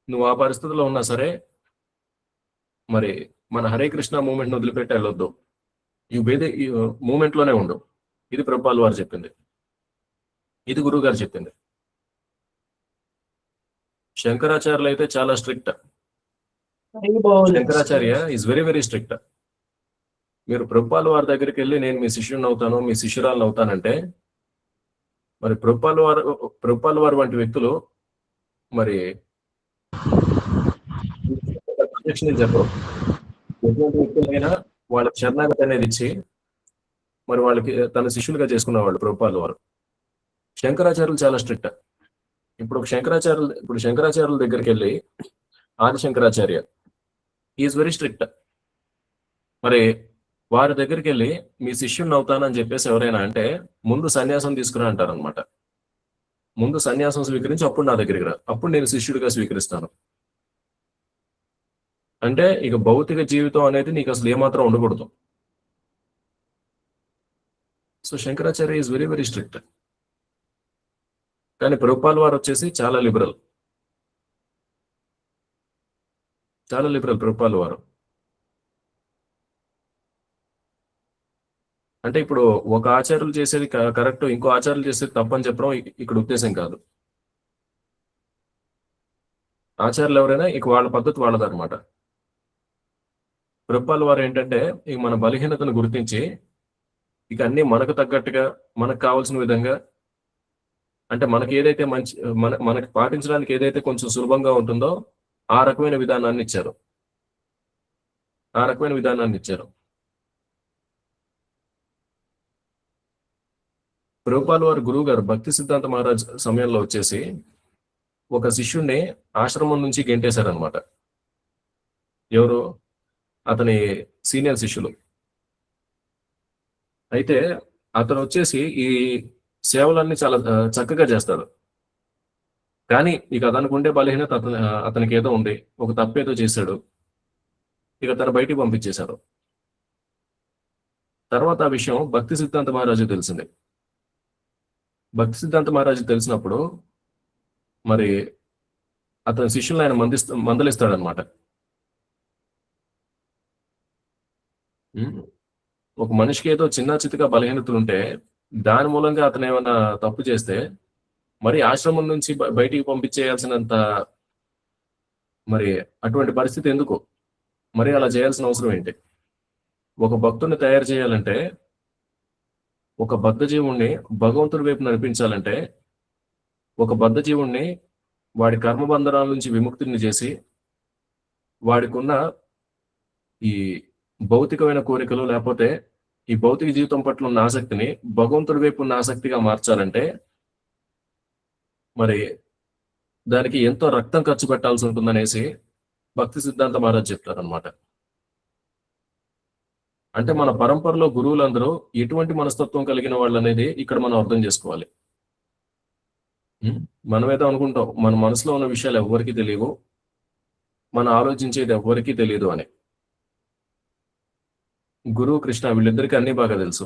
నువ్వు ఆ పరిస్థితిలో ఉన్నా సరే మరి మన హరే కృష్ణ మూమెంట్ వదిలిపెట్టి వెళ్ళొద్దు, ఈ మూమెంట్ లోనే ఉండు. ఇది ప్రభుపాల వారు చెప్పింది, ఇది గురువు గారు చెప్పింది. శంకరాచార్యులు అయితే చాలా strict. Shankaracharya is very very strict. మీరు ప్రభుపాల వారి దగ్గరికి వెళ్ళి నేను మీ శిష్యుని అవుతాను, మీ శిష్యురాలను అవుతానంటే మరి ప్రభుపాల వారు వంటి వ్యక్తులు మరి చెప్పరు. ఎటువంటి వ్యక్తులైనా వాళ్ళకి శరణాగతి అనేది ఇచ్చి మరి వాళ్ళకి తన శిష్యులుగా చేసుకున్నవాళ్ళు ప్రభుపాల వారు. శంకరాచార్యులు చాలా స్ట్రిక్ట్. ఇప్పుడు శంకరాచార్యుల దగ్గరికి వెళ్ళి ఆది శంకరాచార్య ఈజ్ వెరీ స్ట్రిక్ట్. మరి వారి దగ్గరికి వెళ్ళి మీ శిష్యుని అవుతానని చెప్పేసి ఎవరైనా అంటే ముందు సన్యాసం తీసుకురా అంటారు అనమాట. ముందు సన్యాసం స్వీకరించి అప్పుడు నా దగ్గరికి రా, అప్పుడు నేను శిష్యుడిగా స్వీకరిస్తాను. అంటే ఇక భౌతిక జీవితం అనేది నీకు అసలు ఏమాత్రం ఉండకూడదు. So Shankaracharya is very very strict. కానీ ప్రభుపాల వారు వచ్చేసి చాలా లిబరల్ ప్రభుపాల వారు. అంటే ఇప్పుడు ఒక ఆచార్యులు చేసేది కరెక్ట్, ఇంకో ఆచార్యులు చేసేది తప్పని చెప్పడం ఇక్కడ ఉద్దేశం కాదు. ఆచార్యులు ఎవరైనా ఇక వాళ్ళ పద్ధతి వాళ్ళదన్నమాట. ప్రభుపాల వారు ఏంటంటే ఇక మన బలహీనతను గుర్తించి ఇక అన్ని మనకు తగ్గట్టుగా మనకు కావాల్సిన విధంగా, అంటే మనకి ఏదైతే మనకి పాటించడానికి ఏదైతే కొంచెం సులభంగా ఉంటుందో ఆ రకమైన విధానాన్ని ఇచ్చారు. ప్రభుపాల వారు గురువు గారు భక్తి సిద్ధాంత మహారాజ్ సమయంలో వచ్చేసి ఒక శిష్యుణ్ణి ఆశ్రమం నుంచి గెంటేశారనమాట. ఎవరు? అతని సీనియర్ శిష్యులు. అయితే అతను వచ్చేసి ఈ సేవలన్నీ చాలా చక్కగా చేస్తాడు. కానీ ఇక అతనికి ఉండే బలహీనత అతనికి ఏదో ఉంది, ఒక తప్పేదో చేశాడు. ఇక తను బయటికి పంపించేశారు. తర్వాత ఆ విషయం భక్తి సిద్ధాంత మహారాజు తెలిసింది. భక్తి సిద్ధాంత మహారాజు తెలిసినప్పుడు మరి అతని శిష్యులను ఆయన మందలిస్తాడనమాట. ఒక మనిషికి ఏదో చిన్న చిత్తగా బలహీనతలు ఉంటే దాని మూలంగా అతను ఏమైనా తప్పు చేస్తే మరి ఆశ్రమం నుంచి బయటికి పంపించేయాల్సినంత మరి అటువంటి పరిస్థితి ఎందుకు? మరి అలా చేయాల్సిన అవసరం ఏంటి? ఒక భక్తుడిని తయారు చేయాలంటే, ఒక బద్ధజీవుణ్ణి భగవంతుడి వైపు నడిపించాలంటే, ఒక బద్ధజీవుణ్ణి వాడి కర్మబంధనాల నుంచి విముక్తిని చేసి వాడికి ఉన్న ఈ భౌతికమైన కోరికలు లేకపోతే ఈ భౌతిక జీవితం పట్ల ఉన్న ఆసక్తిని భగవంతుడి వైపు ఉన్న ఆసక్తిగా మార్చాలంటే మరి దానికి ఎంతో రక్తం ఖర్చు పెట్టాల్సి ఉంటుందనేసి భక్తి సిద్ధాంత మహారాజ్ చెప్తారనమాట. అంటే మన పరంపరలో గురువులందరూ ఎటువంటి మనస్తత్వం కలిగిన వాళ్ళు అనేది ఇక్కడ మనం అర్థం చేసుకోవాలి. మనమేదో అనుకుంటాం మన మనసులో ఉన్న విషయాలు ఎవ్వరికీ తెలియవు, మనం ఆలోచించేది ఎవ్వరికీ తెలియదు అని. గురువు కృష్ణ వీళ్ళిద్దరికీ అన్ని బాగా తెలుసు.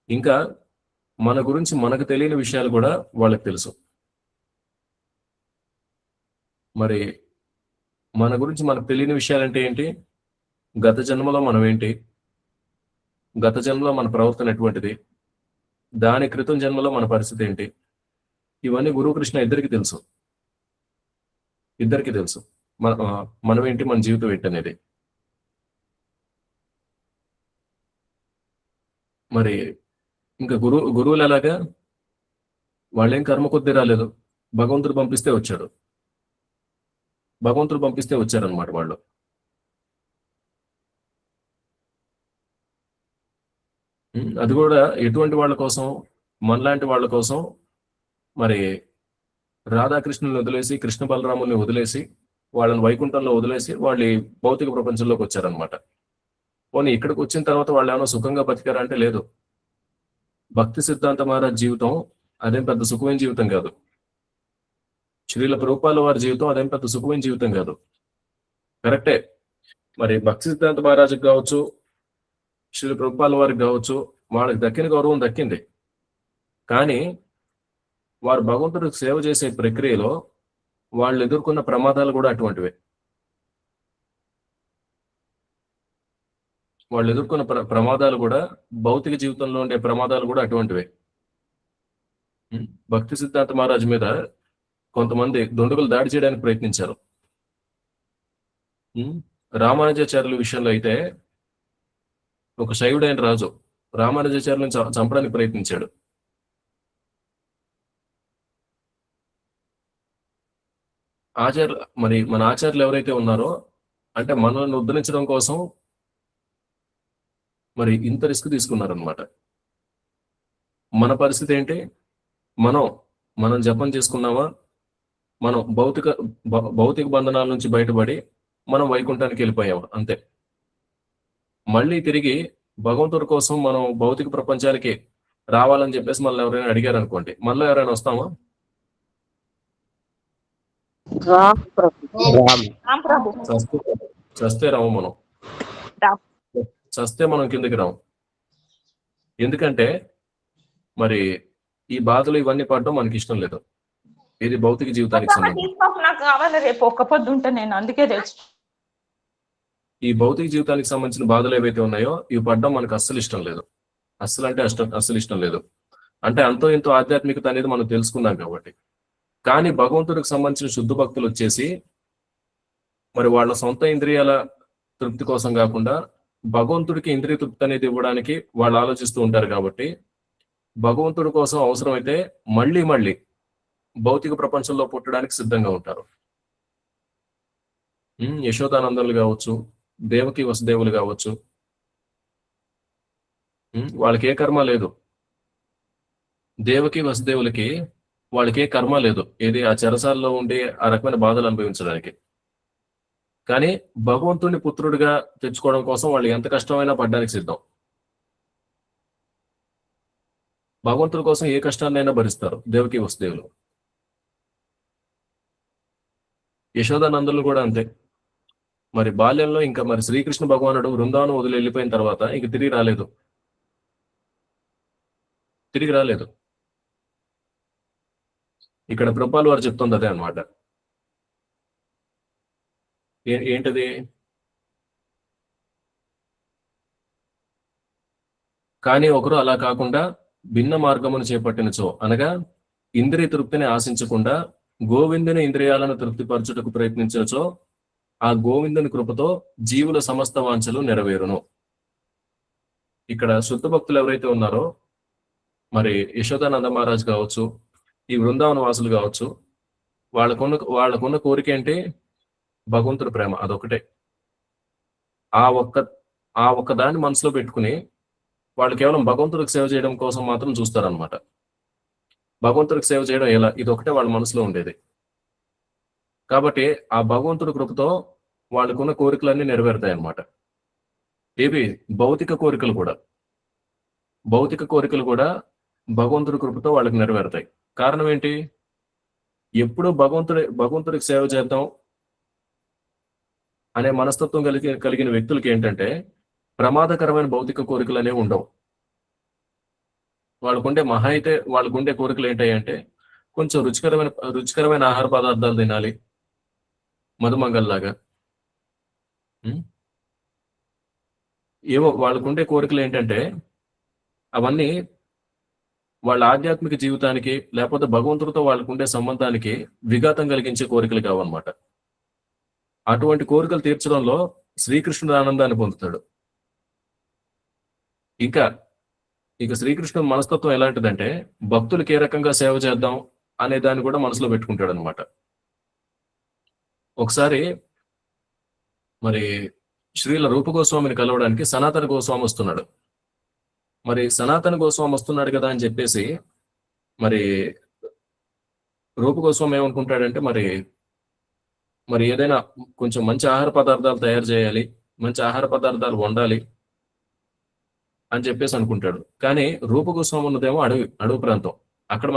ఇంకా మన గురించి మనకు తెలియని విషయాలు కూడా వాళ్ళకి తెలుసు. మరి మన గురించి మనకు తెలియని విషయాలంటే ఏంటి? గత జన్మలో మనం ఏంటి, గత జన్మలో మన ప్రవర్తన ఎటువంటిది, దాని క్రితం జన్మలో మన పరిస్థితి ఏంటి, ఇవన్నీ గురువు కృష్ణ ఇద్దరికి తెలుసు. మనం ఏంటి, మన జీవితం ఏంటి అనేది. మరి ఇంకా గురువులు ఎలాగా? వాళ్ళేం కర్మ కొద్దీ రాలేదు, భగవంతుడు పంపిస్తే వచ్చారనమాట వాళ్ళు. అది కూడా ఎటువంటి వాళ్ళ కోసం? మనలాంటి వాళ్ళ కోసం. మరి రాధాకృష్ణుని వదిలేసి, కృష్ణ బలరాముల్ని వదిలేసి, వాళ్ళని వైకుంఠంలో వదిలేసి వాళ్ళు ఈ భౌతిక ప్రపంచంలోకి వచ్చారనమాట. పోనీ ఇక్కడికి వచ్చిన తర్వాత వాళ్ళు ఏమైనా సుఖంగా బతికారా అంటే లేదు. భక్తి సిద్ధాంత మహారాజ్ జీవితం అదేం పెద్ద సుఖమైన జీవితం కాదు. శ్రీల ప్రభుపాల వారి జీవితం అదేం పెద్ద సుఖమైన జీవితం కాదు. కరెక్టే, మరి భక్తి సిద్ధాంత మహారాజుకి కావచ్చు, శ్రీల ప్రభుపాల వారికి కావచ్చు, వాళ్ళకి దక్కిన గౌరవం దక్కింది. కానీ వారు భగవంతుడికి సేవ చేసే ప్రక్రియలో వాళ్ళు ఎదుర్కొన్న ప్రమాదాలు కూడా అటువంటివే. వాళ్ళు ఎదుర్కొన్న ప్రమాదాలు కూడా, భౌతిక జీవితంలో ఉండే ప్రమాదాలు కూడా అటువంటివే. భక్తి సిద్ధాంత మహారాజు మీద కొంతమంది దుండగులు దాడి చేయడానికి ప్రయత్నించారు. రామానుజాచార్యుల విషయంలో అయితే ఒక శైవుడైన రాజు రామానుజాచార్యులను చంపడానికి ప్రయత్నించాడు. మరి మన ఆచార్యులు ఎవరైతే ఉన్నారో, అంటే మనల్ని ఉద్ధరించడం కోసం మరి ఇంత రిస్క్ తీసుకున్నారనమాట. మన పరిస్థితి ఏంటి? మనం జపం చేసుకున్నామా, మనం భౌతిక బంధనాల నుంచి బయటపడి మనం వైకుంఠానికి వెళ్ళిపోయామా, అంతే. మళ్ళీ తిరిగి భగవంతుడి కోసం మనం భౌతిక ప్రపంచానికి రావాలని చెప్పేసి మనల్ని ఎవరైనా అడిగారు అనుకోండి, మళ్ళీ ఎవరైనా వస్తామా? చస్తే రాము మనం. చస్తే మనం కిందకి రాము. ఎందుకంటే మరి ఈ బాధలు ఇవన్నీ పడడం మనకి ఇష్టం లేదు. ఇది భౌతిక జీవితానికి సంబంధించి. రేపు ఒక్క పొద్దు ఉంటే నేను అందుకే తెలుసు. ఈ భౌతిక జీవితానికి సంబంధించిన బాధలు ఏవైతే ఉన్నాయో ఇవి పడడం మనకు అస్సలు ఇష్టం లేదు. అస్సలు ఇష్టం లేదు. అంటే అంతో ఇంతో ఆధ్యాత్మికత అనేది మనం తెలుసుకున్నాం కాబట్టి. కానీ భగవంతుడికి సంబంధించిన శుద్ధ భక్తులు వచ్చేసి మరి వాళ్ళ సొంత ఇంద్రియాల తృప్తి కోసం కాకుండా భగవంతుడికి ఇంద్రియ తృప్తి అనేది ఇవ్వడానికి వాళ్ళు ఆలోచిస్తూ ఉంటారు. కాబట్టి భగవంతుడి కోసం అవసరమైతే మళ్ళీ భౌతిక ప్రపంచంలో పుట్టడానికి సిద్ధంగా ఉంటారు. యశోదానందనులు కావచ్చు, దేవకి వసుదేవులు కావచ్చు, వాళ్ళకి ఏ కర్మ లేదు. దేవకి వసుదేవులకి వాళ్ళకి ఏ కర్మ లేదు, ఏది ఆ చెరసాల్లో ఉండి ఆ రకమైన బాధలు అనుభవించడానికి. కానీ భగవంతుడిని పుత్రుడిగా తెచ్చుకోవడం కోసం వాళ్ళు ఎంత కష్టమైనా పడ్డానికి సిద్ధం. భగవంతుడి కోసం ఏ కష్టాన్నైనా భరిస్తారు దేవకి వసుదేవులు. యశోదానందులు కూడా అంతే. మరి బాల్యంలో ఇంకా మరి శ్రీకృష్ణ భగవానుడు బృందావనం వదిలి వెళ్ళిపోయిన తర్వాత ఇంక తిరిగి రాలేదు. ఇక్కడ ప్రభుపాల్ వారు చెప్తుంది అదే అన్నమాట. ఏంటది? కానీ ఒకరు అలా కాకుండా భిన్న మార్గమును చేపట్టినచో, అనగా ఇంద్రియ తృప్తిని ఆశించకుండా గోవిందుని ఇంద్రియాలను తృప్తిపరచుటకు ప్రయత్నించచో ఆ గోవిందుని కృపతో జీవుల సమస్త వాంఛలు నెరవేరును. ఇక్కడ శుద్ధ భక్తులు ఎవరైతే ఉన్నారో, మరి యశోదానంద మహారాజ్ కావచ్చు, ఈ బృందావన వాసులు కావచ్చు, వాళ్ళకున్న కోరిక ఏంటి? భగవంతుడి ప్రేమ, అదొకటే. ఆ ఒక్క దాన్ని మనసులో పెట్టుకుని వాళ్ళు కేవలం భగవంతుడికి సేవ చేయడం కోసం మాత్రం చూస్తారనమాట. భగవంతుడికి సేవ చేయడం ఎలా, ఇది ఒకటే వాళ్ళ మనసులో ఉండేది. కాబట్టి ఆ భగవంతుడి కృపతో వాళ్ళకున్న కోరికలన్నీ నెరవేరుతాయి అన్నమాట. ఇవి భౌతిక కోరికలు కూడా భగవంతుడి కృపతో వాళ్ళకి నెరవేరుతాయి. కారణం ఏంటి? ఎప్పుడు భగవంతుడికి సేవ చేద్దాం అనే మనస్తత్వం కలిగిన వ్యక్తులకి ఏంటంటే ప్రమాదకరమైన భౌతిక కోరికలు అనేవి ఉండవు. వాళ్ళకుండే కోరికలు ఏంటంటే కొంచెం రుచికరమైన ఆహార పదార్థాలు తినాలి, మధుమంగల్లాగా. ఏవో వాళ్ళకుండే కోరికలు ఏంటంటే అవన్నీ వాళ్ళ ఆధ్యాత్మిక జీవితానికి లేకపోతే భగవంతుడితో వాళ్ళకుండే సంబంధానికి విఘాతం కలిగించే కోరికలు కావన్నమాట. అటువంటి కోరికలు తీర్చడంలో శ్రీకృష్ణుడు ఆనందాన్ని పొందుతాడు. ఇక శ్రీకృష్ణుడు మనస్తత్వం ఎలాంటిదంటే భక్తులకి ఏ రకంగా సేవ చేద్దాం అనే దాన్ని కూడా మనసులో పెట్టుకుంటాడు అనమాట. ఒకసారి మరి శ్రీల రూప గోస్వామిని కలవడానికి సనాతన గోస్వామి వస్తున్నాడు. మరి సనాతన గోస్వామి వస్తున్నాడు కదా అని చెప్పేసి మరి రూపగోస్వామి ఏమనుకుంటాడంటే మరి ఏదైనా కొంచెం మంచి ఆహార పదార్థాలు తయారు చేయాలి, మంచి ఆహార పదార్థాలు వండాలి అని చెప్పేసి అనుకుంటాడు. కానీ రూపగోస్వామి ఉన్నదేమో అడవి ప్రాంతం. అక్కడ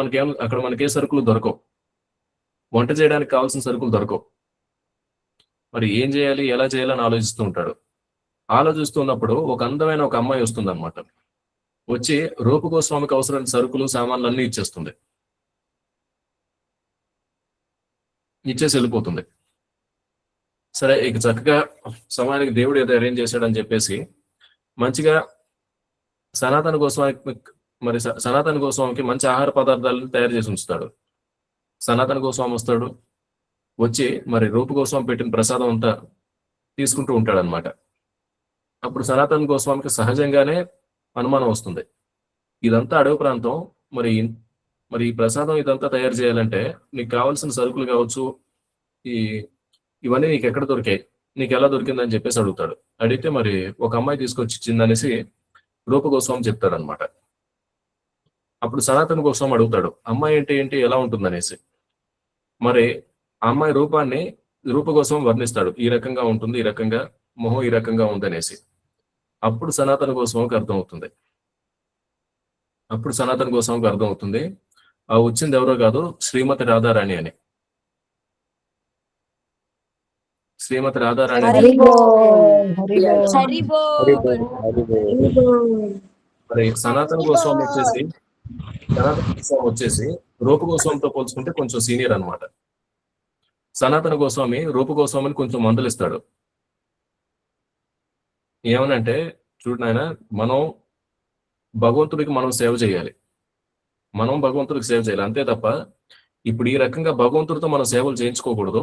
మనకే సరుకులు దొరకవు, వంట చేయడానికి కావాల్సిన సరుకులు దొరకవు. మరి ఏం చేయాలి, ఎలా చేయాలని ఆలోచిస్తూ ఉంటాడు. ఆలోచిస్తున్నప్పుడు ఒక అందమైన ఒక అమ్మాయి వస్తుంది అనమాట. వచ్చి రూపగోస్వామికి అవసరమైన సరుకులు సామాన్లు అన్ని ఇచ్చేస్తుంది, ఇచ్చేసి వెళ్ళిపోతుంది. సరే, ఇక చక్కగా సమయానికి దేవుడు ఏదో అరేంజ్ చేశాడని చెప్పేసి మంచిగా సనాతన గోస్వామికి మంచి ఆహార పదార్థాలను తయారు చేసి ఉంచుతాడు. సనాతన గోస్వామి వస్తాడు, వచ్చి మరి రూపగోస్వామి పెట్టిన ప్రసాదం అంతా తీసుకుంటూ ఉంటాడు అనమాట. అప్పుడు సనాతన గోస్వామికి సహజంగానే అనుమానం వస్తుంది, ఇదంతా అడవి ప్రాంతం, మరి ఈ ప్రసాదం ఇదంతా తయారు చేయాలంటే నీకు కావాల్సిన సరుకులు కావచ్చు, ఇవన్నీ నీకు ఎక్కడ దొరికాయి, నీకు ఎలా దొరికిందని చెప్పేసి అడుగుతాడు. అడిగితే మరి ఒక అమ్మాయి తీసుకొచ్చి ఇచ్చిందనేసి రూపగోస్వామి చెప్తాడు అనమాట. అప్పుడు సనాతన గోస్వామి అడుగుతాడు, అమ్మాయి ఏంటి ఎలా ఉంటుందనేసి. మరి ఆ అమ్మాయి రూపాన్ని రూపగోస్వామి వర్ణిస్తాడు, ఈ రకంగా ఉంటుంది, ఈ రకంగా మొహం ఈ రకంగా ఉందనేసి. అప్పుడు సనాతన గోస్వామికి అర్థమవుతుంది ఆ వచ్చింది ఎవరో కాదు, శ్రీమతి రాధారాణి అని. శ్రీమతి రాధారాణి మరి సనాతన గోస్వామి వచ్చేసి రూపగోస్వామితో పోల్చుకుంటే కొంచెం సీనియర్ అన్నమాట. సనాతన గోస్వామి రూపగోస్వామిని కొంచెం మందలిస్తాడు. ఏమనంటే, చూడు నాయన, మనం భగవంతుడికి సేవ చేయాలి, అంతే తప్ప ఇప్పుడు ఈ రకంగా భగవంతుడితో మనం సేవలు చేయించుకోకూడదు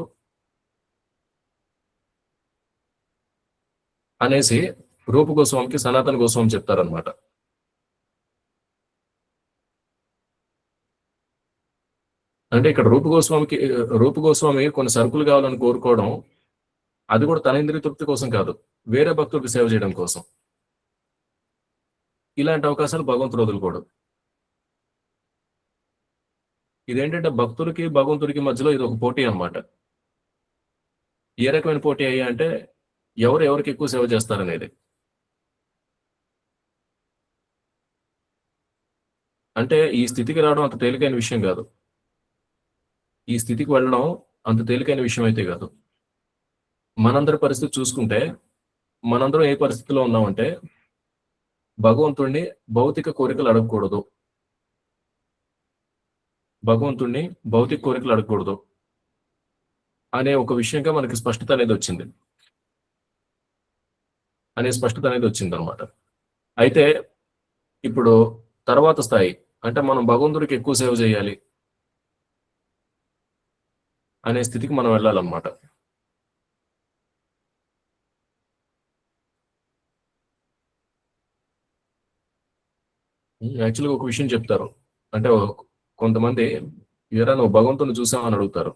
అనేసి రూపగోస్వామికి సనాతన గోస్వామి చెప్తారనమాట. అంటే ఇక్కడ రూపగోస్వామి కొన్ని సరుకులు కావాలని కోరుకోవడం, అది కూడా తన ఇంద్రియ తృప్తి కోసం కాదు, వేరే భక్తుడికి సేవ చేయడం కోసం. ఇలాంటి అవకాశాలు భగవంతుడు వదులుకోడు. ఇదేంటంటే భక్తుడికి భగవంతుడికి మధ్యలో ఇది ఒక పోటీ అన్నమాట. ఏ రకమైన పోటీ అయ్యా అంటే ఎవరికి ఎక్కువ సేవ చేస్తారనేది. అంటే ఈ స్థితికి రావడం అంత తేలికైన విషయం కాదు, ఈ స్థితికి వెళ్ళడం అంత తేలికైన విషయం అయితే కాదు. మనందరి పరిస్థితి చూసుకుంటే మనందరం ఏ పరిస్థితిలో ఉన్నామంటే, భగవంతుణ్ణి భౌతిక కోరికలు అడగకూడదు, అనే ఒక విషయంగా మనకి స్పష్టత అనేది వచ్చింది అనమాట. అయితే ఇప్పుడు తర్వాత స్థాయి అంటే మనం భగవంతుడికి ఎక్కువ సేవ చేయాలి అనే స్థితికి మనం వెళ్ళాలన్నమాట. యాక్చువల్గా ఒక విషయం చెప్తారు, అంటే కొంతమంది ఎరా నువ్వు భగవంతుని చూసామని అడుగుతారు.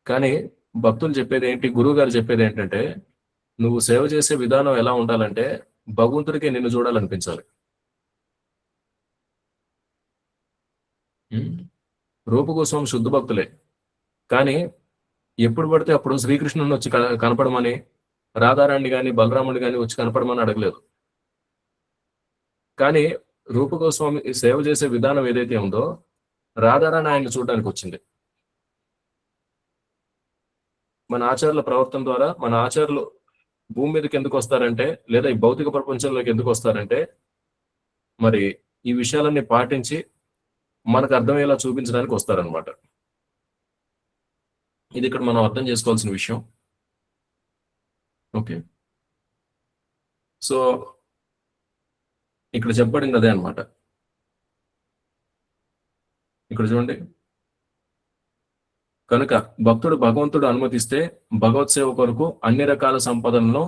కానీ భక్తులు చెప్పేది ఏంటి, గురువు గారు చెప్పేది ఏంటంటే, నువ్వు సేవ చేసే విధానం ఎలా ఉండాలంటే భగవంతుడికి నిన్ను చూడాలనిపించాలి. రూపగోస్వామి శుద్ధ భక్తులే, కానీ ఎప్పుడు పడితే అప్పుడు శ్రీకృష్ణుని వచ్చి కనపడమని, రాధారాణి కానీ బలరాముని కానీ వచ్చి కనపడమని అడగలేదు. కానీ రూపగోస్వామి సేవ చేసే విధానం ఏదైతే ఉందో, రాధారాణి ఆయన్ని చూడడానికి వచ్చింది. మన ఆచార్యుల ప్రవర్తన ద్వారా మన ఆచార్యులు భూమి మీదకి ఎందుకు వస్తారంటే, లేదా ఈ భౌతిక ప్రపంచంలోకి ఎందుకు వస్తారంటే, మరి ఈ విషయాలన్నీ పాటించి మనకు అర్థమయ్యేలా చూపించడానికి వస్తారనమాట. ఇది ఇక్కడ మనం అర్థం చేసుకోవాల్సిన విషయం. ఓకే, సో ఇక్కడ చెప్పబడింది అదే అనమాట. ఇక్కడ చూడండి, కనుక భగవంతుడు అనుమతిస్తే భగవత్ సేవ కొరకు అన్ని రకాల సంపదలను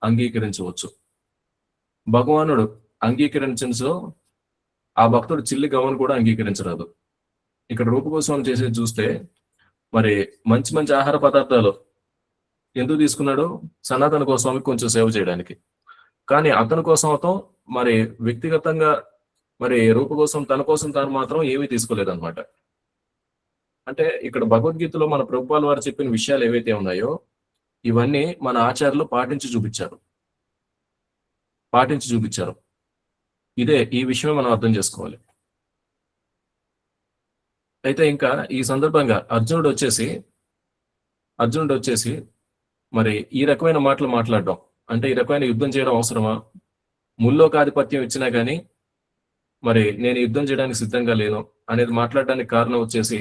అంగీకరించవచ్చు. భగవానుడు అంగీకరించో ఆ భక్తుడు చిల్లి గవ్వను కూడా అంగీకరించరాదు. ఇక్కడ రూపగోస్వామి చేసేది చూస్తే, మరి మంచి మంచి ఆహార పదార్థాలు ఎందుకు తీసుకున్నాడు, సనాతన గోస్వామికి కొంచెం సేవ చేయడానికి. కానీ అతని కోసం మరి వ్యక్తిగతంగా మరి రూప కోసం తన కోసం తాను మాత్రం ఏమీ తీసుకోలేదన్నమాట. అంటే ఇక్కడ భగవద్గీతలో మన ప్రభుపాల వారు చెప్పిన విషయాలు ఏవైతే ఉన్నాయో ఇవన్నీ మన ఆచార్యులు పాటించి చూపించారు. ఈ విషయమే మనం అర్థం చేసుకోవాలి. అయితే ఇంకా ఈ సందర్భంగా అర్జునుడు వచ్చేసి మరి ఈ రకమైన మాటలు మాట్లాడడం, అంటే ఈ రకమైన యుద్ధం చేయడం అవసరమా? ముల్లోక ఆధిపత్యం ఇచ్చినా కానీ మరి నేను యుద్ధం చేయడానికి సిద్ధంగా లేను అనేది మాట్లాడడానికి కారణం వచ్చేసి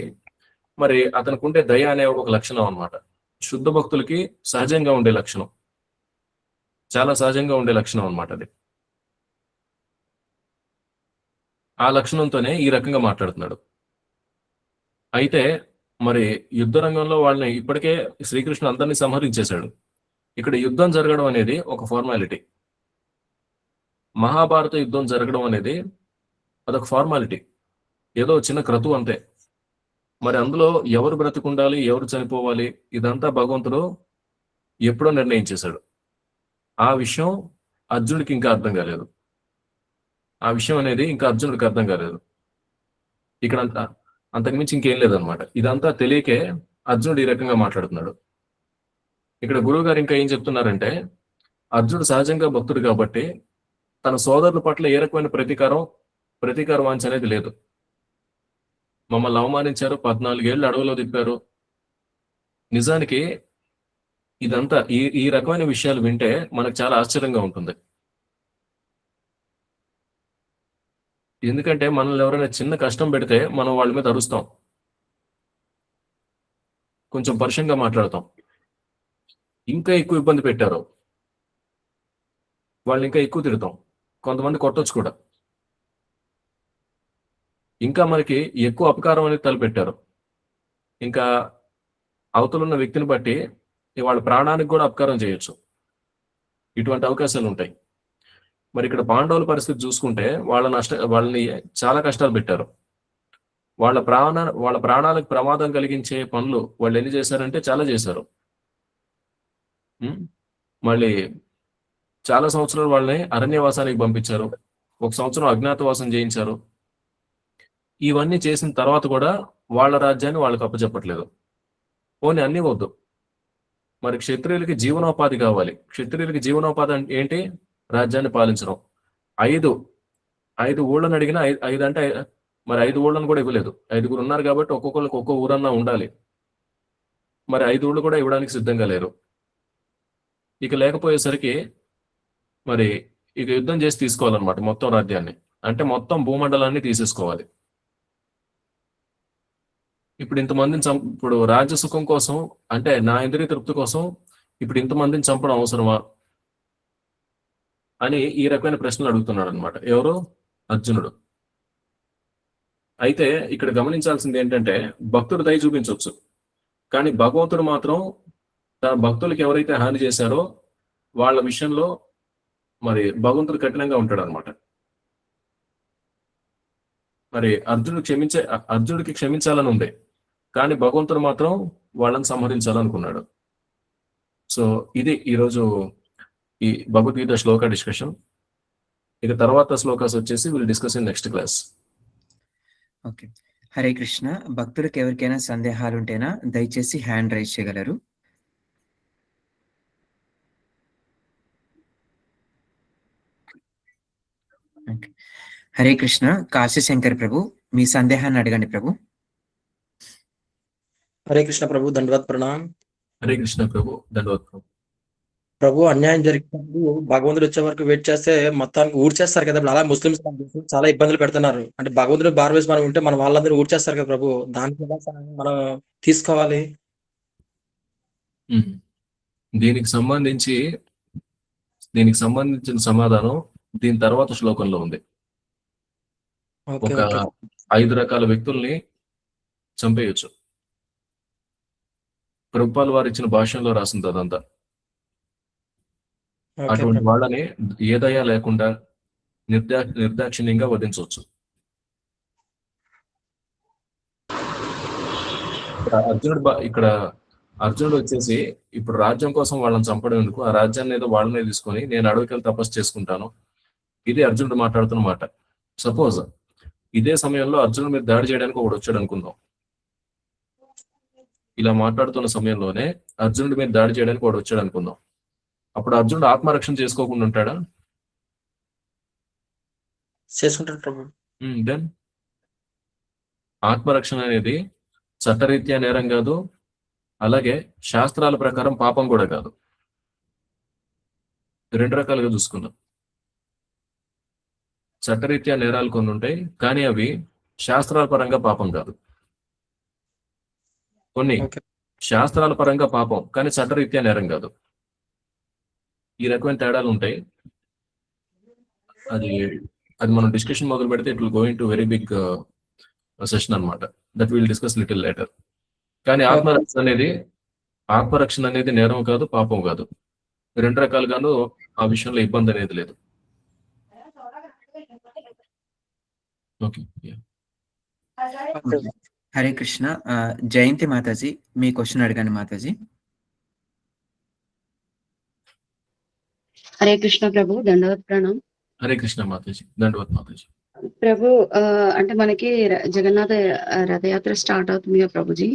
మరి అతనికి ఉండే దయ అనే ఒక లక్షణం అన్నమాట. శుద్ధ భక్తులకి సహజంగా ఉండే లక్షణం, చాలా సహజంగా ఉండే లక్షణం అన్నమాట అది. ఆ లక్షణంతోనే ఈ రకంగా మాట్లాడుతున్నాడు. అయితే మరి యుద్ధ రంగంలో వాళ్ళని ఇప్పటికే శ్రీకృష్ణుడు అందరినీ సంహరించేశాడు. ఇక్కడ యుద్ధం జరగడం అనేది ఒక ఫార్మాలిటీ. మహాభారత యుద్ధం జరగడం అనేది అదొక ఫార్మాలిటీ, ఏదో చిన్న క్రతువు అంతే. మరి అందులో ఎవరు బ్రతికుండాలి, ఎవరు చనిపోవాలి, ఇదంతా భగవంతుడు ఎప్పుడో నిర్ణయించేశాడు. ఆ విషయం అర్జునుడికి ఇంకా అర్థం కాలేదు. ఆ విషయం అనేది ఇంకా అర్జునుడికి అర్థం కాలేదు. ఇక్కడ అంతకుమించి ఇంకేం లేదనమాట. ఇదంతా తెలియకే అర్జునుడు ఈ రకంగా మాట్లాడుతున్నాడు. ఇక్కడ గురువు గారు ఇంకా ఏం చెప్తున్నారంటే, అర్జునుడు సహజంగా భక్తుడు కాబట్టి తన సోదరుల పట్ల ఏ రకమైన ప్రతీకార వాంఛ అనేది లేదు. మమ్మల్ని అవమానించారు, 14 ఏళ్ళు అడవిలో తిప్పారు. నిజానికి ఇదంతా ఈ రకమైన విషయాలు వింటే మనకు చాలా ఆశ్చర్యంగా ఉంటుంది. ఎందుకంటే మనల్ని ఎవరైనా చిన్న కష్టం పెడితే మనం వాళ్ళ మీద అరుస్తాం, కొంచెం పరుషంగా మాట్లాడతాం. ఇంకా ఎక్కువ ఇబ్బంది పెట్టారు వాళ్ళని ఇంకా ఎక్కువ తిడతాం, కొంతమంది కొట్టొచ్చు కూడా. ఇంకా మనకి ఎక్కువ అపకారం అనేది తలపెట్టారు, ఇంకా అవతలున్న వ్యక్తిని బట్టి వాళ్ళ ప్రాణానికి కూడా అపకారం చేయొచ్చు. ఇటువంటి అవకాశాలు ఉంటాయి. మరి ఇక్కడ పాండవుల పరిస్థితి చూసుకుంటే వాళ్ళని చాలా కష్టాలు పెట్టారు. వాళ్ళ ప్రాణాలకు ప్రమాదం కలిగించే పనులు వాళ్ళు ఎన్ని చేశారంటే చాలా చేశారు. మళ్ళీ చాలా సంవత్సరాలు వాళ్ళని అరణ్యవాసానికి పంపించారు, 1 సంవత్సరం అజ్ఞాతవాసం చేయించారు. ఇవన్నీ చేసిన తర్వాత కూడా వాళ్ళ రాజ్యాన్ని వాళ్ళకి అప్పచెప్పట్లేదు. పోనీ అన్నీ వద్దు, మరి క్షత్రియులకి జీవనోపాధి కావాలి. క్షత్రియులకి జీవనోపాధి ఏంటి? రాజ్యాన్ని పాలించడం. 5 ఊళ్ళని అడిగినా 5 అంటే మరి 5 ఊళ్ళను కూడా ఇవ్వలేదు. 5గురు ఉన్నారు కాబట్టి ఒక్కొక్కరికి ఒక్కో ఊరన్నా ఉండాలి. మరి 5 ఊళ్ళు కూడా ఇవ్వడానికి సిద్ధంగా లేరు. ఇక లేకపోయేసరికి మరి ఇక యుద్ధం చేసి తీసుకోవాలన్నమాట మొత్తం రాజ్యాన్ని, అంటే మొత్తం భూమండలాన్ని తీసేసుకోవాలి. ఇప్పుడు ఇప్పుడు రాజ్య సుఖం కోసం, అంటే నా ఇంద్రియ తృప్తి కోసం ఇప్పుడు ఇంతమందిని చంపడం అవసరమా అని ఈ రకమైన ప్రశ్నలు అడుగుతున్నాడు అనమాట. ఎవరు? అర్జునుడు. అయితే ఇక్కడ గమనించాల్సింది ఏంటంటే, భక్తుడు దయ చూపించవచ్చు, కానీ భగవంతుడు మాత్రం తన భక్తులకి ఎవరైతే హాని చేశారో వాళ్ళ విషయంలో మరి భగవంతుడు కఠినంగా ఉంటాడు అనమాట. మరి అర్జునుడికి క్షమించాలని ఉంది, కానీ భగవంతుడు మాత్రం వాళ్ళని సంహరించాలనుకున్నాడు. సో ఇది ఈరోజు ఈ భగవద్గీత శ్లోక డిస్కషన్. ఇక తర్వాత శ్లోకాస్ వచ్చేసి will discuss in next class. Okay, Hare Krishna. భక్తులకు ఎవరికైనా సందేహాలు ఉంటేనా దయచేసి హ్యాండ్ రైజ్ చేయగలరు. హరే కృష్ణ. కాశీ శంకర్ ప్రభు, మీ సందేహాన్ని అడగండి ప్రభు. హరే కృష్ణ ప్రభు, దండవత్ ప్రణాం. హరే కృష్ణ ప్రభు, దండవత్ ప్రభు. ప్రభు, అన్యాయం జరిగినప్పుడు భగవంతుడు వచ్చే వరకు వెయిట్ చేస్తే మొత్తానికి ఊడ్చేస్తారు కదా. అలా ముస్లిమ్స్ చాలా ఇబ్బందులు పెడుతున్నారు. అంటే భగవంతుడు బార్వేసి మనం ఉంటే మన వాళ్ళందరూ ఊడ్చేస్తారు కదా ప్రభు, దానికి మనం తీసుకోవాలి. దీనికి సంబంధించిన సమాధానం దీని తర్వాత శ్లోకంలో ఉంది. ఒక 5 రకాల వ్యక్తుల్ని చంపేయచ్చు. ప్రభుపాల్ వారు ఇచ్చిన భాషలో రాసింది అదంతా. అటువంటి వాళ్ళని ఏ దయ లేకుండా నిర్దాక్షిణ్యంగా వధించవచ్చు. అర్జునుడు వచ్చేసి ఇప్పుడు రాజ్యం కోసం వాళ్ళని చంపడం ఎందుకు, ఆ రాజ్యాన్ని ఏదో వాళ్ళనే తీసుకొని నేను అడవికెళ్ళి తపస్సు చేసుకుంటాను, ఇది అర్జునుడు మాట్లాడుతున్న మాట. సపోజ్ ఇదే సమయంలో అర్జునుడి మీద దాడి చేయడానికి ఒకడు వచ్చాడు అనుకుందాం. ఇలా మాట్లాడుతున్న సమయంలోనే అర్జునుడి మీద దాడి చేయడానికి ఒకడు వచ్చాడు అనుకుందాం. అప్పుడు అర్జునుడు ఆత్మరక్షణ చేసుకోకుండా ఉంటాడా? చేసుకుంటాడు ప్రభు. దెన్ ఆత్మరక్షణ అనేది చట్టరీత్యా నేరం కాదు, అలాగే శాస్త్రాల ప్రకారం పాపం కూడా కాదు. రెండు రకాలుగా చూసుకున్నాం. చట్టరీత్యా నేరాలు కొన్ని ఉంటాయి, కానీ అవి శాస్త్రాల పరంగా పాపం కాదు. కొన్ని శాస్త్రాల పరంగా పాపం, కానీ చట్టరీత్యా నేరం కాదు. ఈ రకమైన తేడాలు ఉంటాయి. అది మనం డిస్కషన్ మొదలు పెడితే it will go into very big session అనమాట. That will discuss little later. కానీ ఆత్మరక్షణ అనేది నేరం కాదు, పాపం కాదు. రెండు రకాలుగాను ఆ విషయంలో ఇబ్బంది అనేది లేదు. ఓకే. హరే కృష్ణ. జయంతి మాతాజీ, మీ క్వశ్చన్ అడగండి మాతాజీ. హరే కృష్ణ ప్రభు, దండవత్ ప్రణాం. హరే కృష్ణ మాతాజీ, దండవత్ మాతాజీ. ప్రభు, అంటే మనకి జగన్నాథ రథయాత్ర స్టార్ట్ అవుతుంది కదా ప్రభుజీ,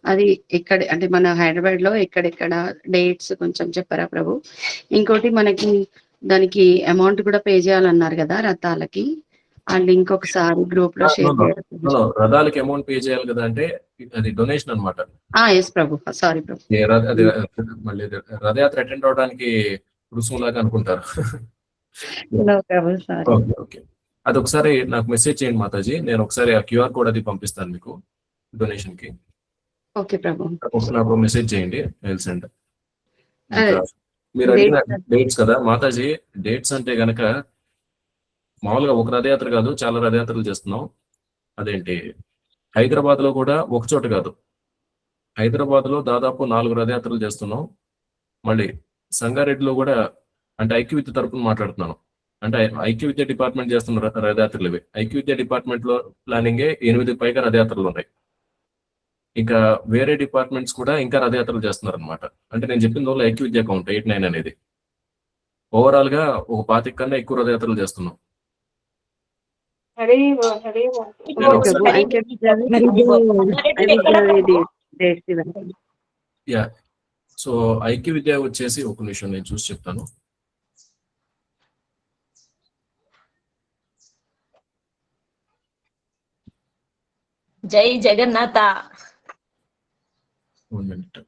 అది ఎక్కడ అంటే మన హైదరాబాద్ లో ఎక్కడెక్కడ డేట్స్ కొంచెం చెప్పారా ప్రభు? ఇంకోటి మనకి దానికి అమౌంట్ కూడా పే చేయాలన్నారు కదా రథాలకి, ఆ లింక్ ఒకసారి గ్రూప్ లో షేర్ చేయడం. రథాలకి అమౌంట్ పే చేయాలి కదా అంటే అది డొనేషన్ అనమాట. ఎస్ ప్రభు, సారీ ప్రభు. మళ్ళీ రథయాత్ర అటెండ్ అవడానికి రుసుములాగా అనుకుంటారు. ఓకే, అది ఒకసారి నాకు మెసేజ్ చేయండి మాతాజీ. నేను ఒకసారి ఆ క్యూఆర్ కోడ్ అది పంపిస్తాను మీకు డొనేషన్ కి. ఓకే ప్రభు, నాకు మెసేజ్ చేయండి. సెండ్. మీరు అడిగిన డేట్స్ కదా మాతాజీ, డేట్స్ అంటే గనక మామూలుగా ఒక రథయాత్ర కాదు, చాలా రథయాత్రలు చేస్తున్నాం. అదేంటి, హైదరాబాద్ లో కూడా ఒక చోట కాదు, హైదరాబాద్ లో దాదాపు 4 రథయాత్రలు చేస్తున్నాం. మళ్ళీ సంగారెడ్డిలో కూడా, అంటే ఐక్యవిద్య తరపున మాట్లాడుతున్నాను, అంటే ఐక్యవిద్య డిపార్ట్మెంట్ చేస్తున్న రథయాత్రలు ఇవి. ఐక్యవిద్య డిపార్ట్మెంట్ లో ప్లానింగే 8 పైగా రథయాత్రలు ఉన్నాయి. ఇంకా వేరే డిపార్ట్మెంట్స్ కూడా ఇంకా రథయాత్రలు చేస్తున్నారు అనమాట. అంటే నేను చెప్పిన రోజులు ఐక్యవిద్య అకౌంట్ 89 అనేది ఓవరాల్ గా ఒక 25 కన్నా ఎక్కువ రథయాత్రలు చేస్తున్నాం. యా, సో ఐక్యవిద్య వచ్చేసి ఒక నిమిషం నేను చూసి చెప్తాను. జై జగన్నాథ. 1 minute.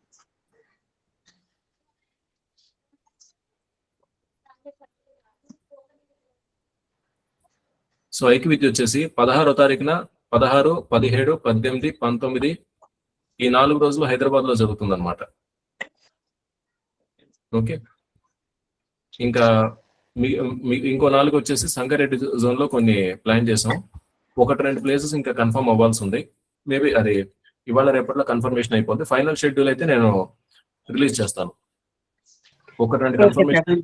సో ఐక్యవిద్య వచ్చేసి 16వ తారీఖున 16, 17, 18, 19 ఈ 4 రోజులు హైదరాబాద్ లో జరుగుతుంది అనమాట. ఓకే, ఇంకా ఇంకో 4 వచ్చేసి సంగారెడ్డి జోన్ లో కొన్ని ప్లాన్ చేసాం. 1-2 ప్లేసెస్ ఇంకా కన్ఫర్మ్ అవ్వాల్సి ఉంది. మేబీ అది ఇవాళ రేపట్లో కన్ఫర్మేషన్ అయిపోతుంది. ఫైనల్ షెడ్యూల్ అయితే నేను రిలీజ్ చేస్తాను. 1-2 కన్ఫర్మేషన్